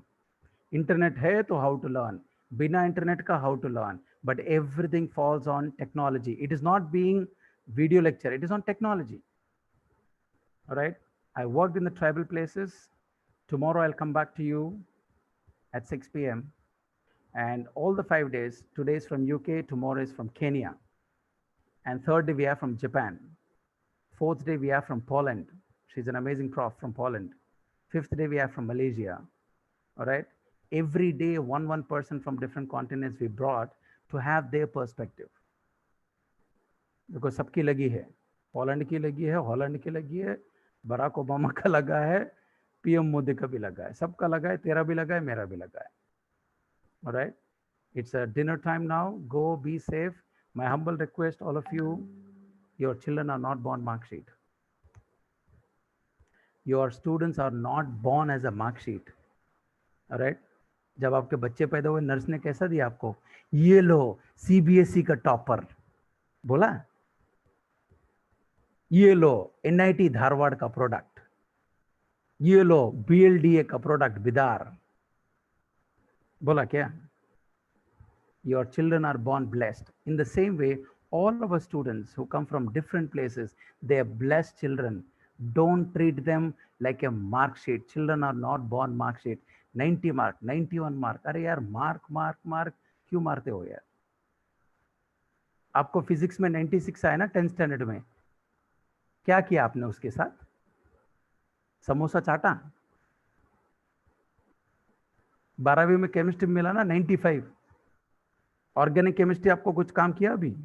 internet है तो how to learn, बिना internet का how to learn, but everything falls on technology. It is not being video lecture, it is on technology. All right, I worked in the tribal places. Tomorrow I'll come back to you at 6 p.m. and all the 5 days, today is from UK, tomorrow is from Kenya, and third day we are from Japan, fourth day we are from Poland. She's an amazing prof from Poland. Fifth day we are from Malaysia. All right, every day one person from different continents we brought to have their perspective, because सबकी लगी है, Poland की लगी है, Holland की लगी है, Barack Obama का लगा है, पीएम मोदी का भी लगा है, सबका लगा है, तेरा भी लगा है, मेरा भी लगा है. All right, it's a dinner time now. Go, be safe. My humble request, all of you, your children are not born mark sheet. Your students are not born as a mark sheet. All right, जब आपके बच्चे पैदा हुए, nurse ने कैसा दिया आपको? ये लो CBSE का टॉपर, बोला ये लो NIT धारवाड़ का प्रोडक्ट, ये लो BLDA का प्रोडक्ट बिदार, बोला क्या? Your children are born blessed. In the same way, all of our students who come from different places, they are blessed children. Don't treat them like a mark sheet. Children are not born mark sheet. 90 mark, 91 mark. अरे यार mark क्यों मारते हो यार? आपको physics में 96 आया ना 10th स्टैंडर्ड में, क्या किया आपने उसके साथ? समोसा चाटा? 12वीं में केमिस्ट्री मिला ना 95, ऑर्गेनिक केमिस्ट्री आपको कुछ काम किया अभी?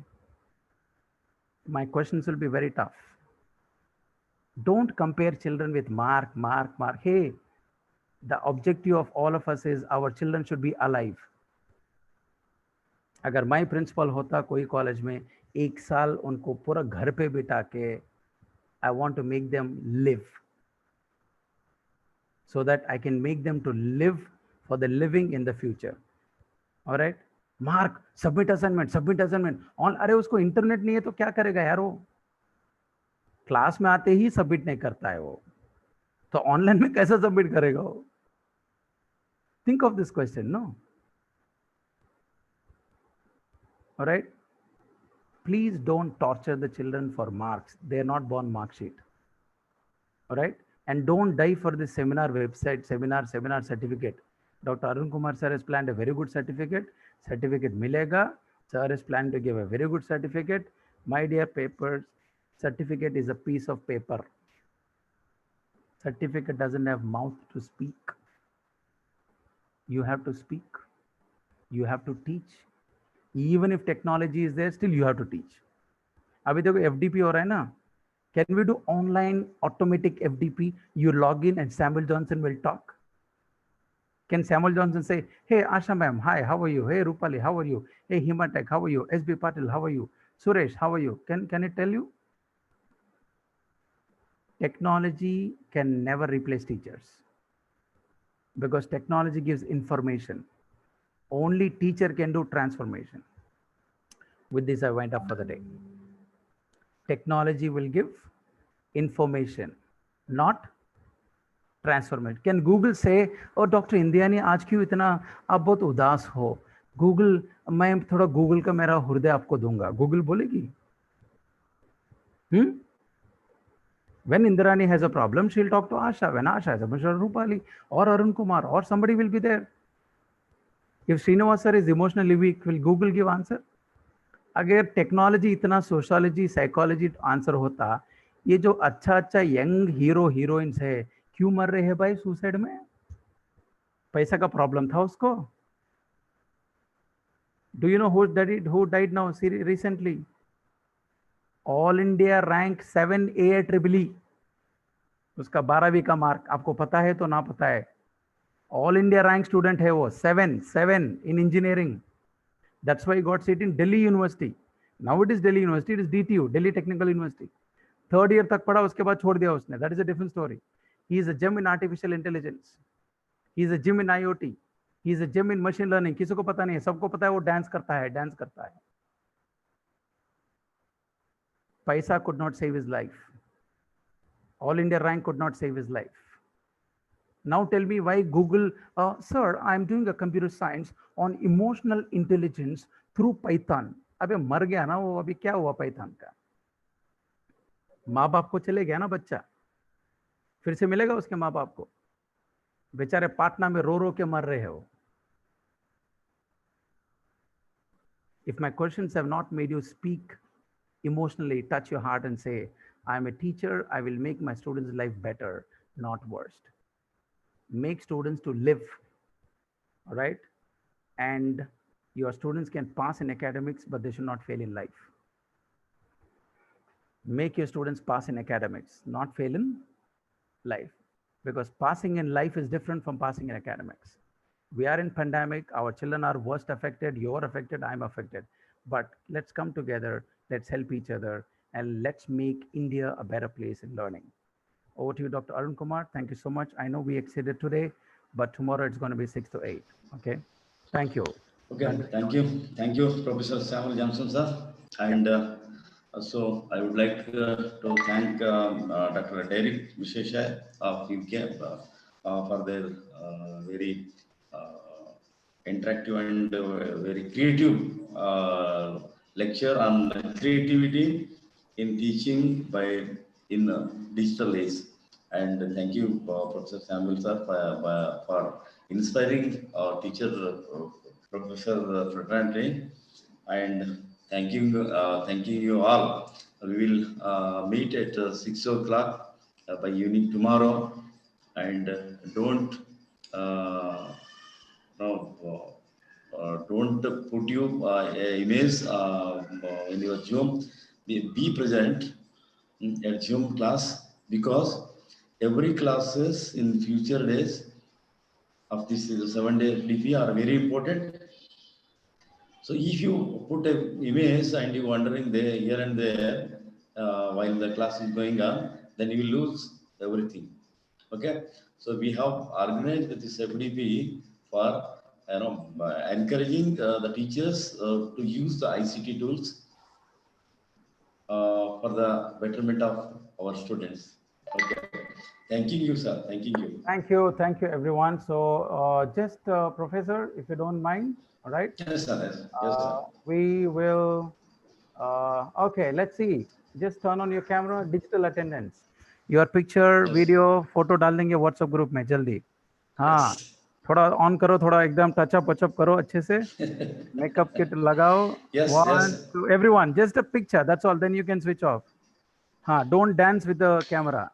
My questions will be very tough. Don't compare children with mark. Hey, the objective of all of us is our children should be alive. अगर मैं प्रिंसिपल होता कोई कॉलेज में, 1 साल उनको पूरा घर पे बिठा के, I want to make them live, so that I can make them to live for the living in the future. All right, mark, submit assignment on. अरे उसको इंटरनेट नहीं है तो क्या करेगा यार? वो क्लास में आते ही सबमिट नहीं करता है, वो तो ऑनलाइन में कैसे सबमिट करेगा वो? Think of this question. No. All right, please don't torture the children for marks. They are not born mark sheet. All right, and don't die for this seminar website, seminar certificate. Dr. Arun Kumar sir has planned a very good certificate milega. Sir is planned to give a very good certificate. My dear papers, certificate is a piece of paper. Certificate doesn't have mouth to speak. You have to speak, you have to teach. Even if technology is there, still you have to teach. अभी देखो FDP हो रहा है ना, can we do online automatic FDP? You log in and Samuel Johnson will talk. Can Samuel Johnson say, hey Asha ma'am, hi, how are you? Hey Rupali, how are you? Hey Himatek, how are you? SB Patil, how are you? Suresh, how are you? Can it tell you? Technology can never replace teachers, because technology gives information. Only teacher can do transformation. With this, I wind up for the day. Technology will give information, not transformation. Can Google say, oh Dr. Indiani, आज क्यों इतना आप बहुत उदास हो? Google, मैं थोड़ा Google का मेरा हृदय आपको दूंगा. Google बोलेगी? When Indrani has a problem, she'll talk to Asha. When Asha has a problem, Rupali or Arun Kumar or somebody will be there. If Srinivas sir is emotionally weak, will Google give answer? अगर technology इतना sociology psychology answer होता, ये जो अच्छा young hero heroines है क्यों मर रहे हैं भाई सुसाइड में? पैसा का प्रॉब्लम था उसको. Do you know who died now recently? All India rank 7A EEE. उसका 12वीं का मार्क आपको पता है तो ना पता है. All India rank student है वो, 7 in engineering. That's why he got seat in Delhi University. Now it is Delhi University, it is DTU, Delhi Technical University. 3rd year तक पढ़ा, उसके बाद छोड़ दिया उसने. That is a different story. He is a gem in artificial intelligence. He is a gem in IoT. He is a gem in machine learning. किसी को पता नहीं है, सबको पता है वो डांस करता है. पैसा could not save his life. All India rank could not save his life. Now tell me why Google, sir, I'm doing a computer science on emotional intelligence through Python. अबे मर गया ना वो, अभी क्या हुआ पाइथन का? माँ बाप को चले गया ना बच्चा, फिर से मिलेगा उसके माँ बाप को? बेचारे पाटना में रो के मर रहे हो. If my questions have not made you speak emotionally, touch your heart and say, I'm a teacher, I will make my students' life better, not worse. Make students to live, all right? And your students can pass in academics, but they should not fail in life. Make your students pass in academics, not fail in life. Because passing in life is different from passing in academics. We are in pandemic, our children are worst affected, you're affected, I'm affected. But let's come together, let's help each other, and let's make India a better place in learning. Over to you, Dr. Arun Kumar. Thank you so much. I know we exceeded today, but tomorrow it's going to be 6 to 8. Okay. Thank you. Okay. Thank you. Thank you, Professor Samuel Johnson, sir. And also, I would like to thank Dr. Derek Vishesha of UK for their very interactive and very creative lecture on creativity in teaching in digital age. And thank you, Professor Samuel sir, for inspiring our teacher, Professor fraternity. And thanking you all. We will meet at 6 o'clock by evening tomorrow. And don't put your emails in your Zoom. Be present at Zoom class, because every classes in future days of this 7-day FDP are very important. So if you put an image and you're wandering there, here and there, while the class is going on, then you will lose everything. Okay. So we have organized this FDP for encouraging the teachers to use the ICT tools for the betterment of our students. Okay. Thanking you, sir. Thanking you. Thank you, everyone. So just Professor, if you don't mind, all right? Yes, sir. Yes, sir. We will, okay, let's see. Just turn on your camera, digital attendance. Your picture, video, photo डाल देंगे WhatsApp group में जल्दी. हाँ, थोड़ा on करो, थोड़ा एकदम touch up करो अच्छे से. Makeup kit लगाओ. Yes, Two, everyone, just a picture. That's all. Then you can switch off. हाँ, don't dance with the camera.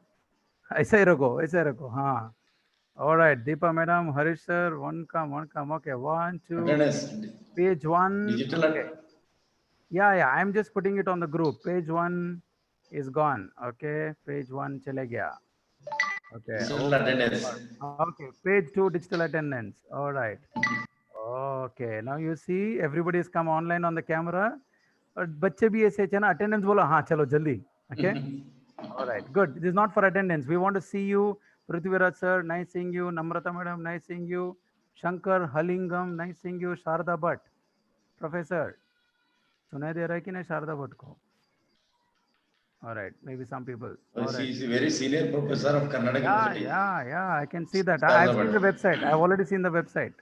ऐसे ही रखो. हाँ. All right, Deepa madam, Harish sir, one come. Okay, 1, 2. Attendance. Page 1. Digital. Okay. Yeah. I'm just putting it on the group. Page 1 is gone. Okay, page 1 chale gaya. Okay. Digital attendance. Okay, page 2 digital attendance. All right. Okay, now you see everybody has come online on the camera. और बच्चे भी ऐसे थे ना, attendance बोलो हाँ चलो जल्दी. Okay. All right, good. This is not for attendance. We want to see you. Prithviraj sir, nice seeing you. Namrata madam, nice seeing you. Shankar Halingam, nice seeing you. Sharda Bhatt, Professor. सुनाई दे रहा है कि नहीं Sharda Bhatt को? All right, maybe some people. Well, she is a very senior professor of Karnataka University. Yeah, I can see that. I've seen the website. I've already seen the website.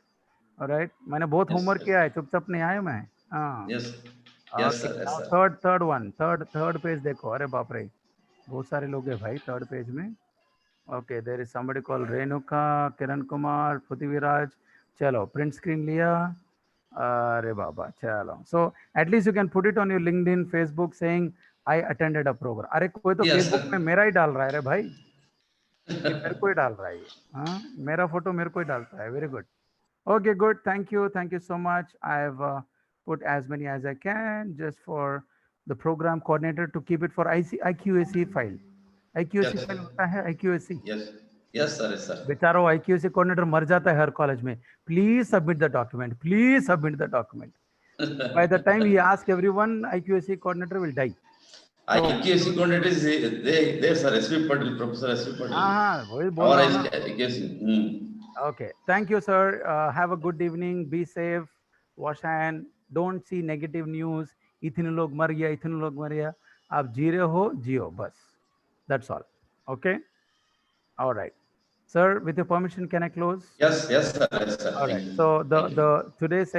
All right, मैंने बहुत homework किया है, चुपचाप नहीं आया मैं. Yes. Okay. Yes, sir. Yes, Now, sir. third one, third page देखो. अरे बाप रे, बहुत सारे लोग हैं भाई third page में. Okay, there is somebody called Renuka, Kiran Kumar, Prithviraj. Chalo, print screen liya. Arey baba, chalo. So at least you can put it on your LinkedIn, Facebook saying I attended a program. अरे कोई तो Yes, Facebook sir. में मेरा ही डाल रहा है रे भाई. ये मेरे को ही डाल रहा है ये, हाँ मेरा फोटो मेरे को ही डालता है. Very good. Okay, good. Thank you so much. I've put as many as I can just for the program coordinator to keep it for IQAC file. IQAC Yes. file होता है IQAC. Yes. Yes, sir. Yes, sir. बेचारो IQAC coordinator मर जाता है हर college में. Please submit the document. Please submit the document. By the time he asks everyone, IQAC coordinator will die. IQAC coordinator is there, sir. SV Patil, Professor SV Patil. हाँ वही बोल Our रहा हूँ ना. IQAC. Okay. Thank you, sir. Have a good evening. Be safe. Wash hand. Don't see negative news. इतने लोग मर गया, इतने लोग मर गया. आप जी रहे हो, जियो बस. That's all. Okay. All right. Sir, with your permission, can I close? Yes, sir. Yes, sir. All Thank right. you. So Thank you. the today's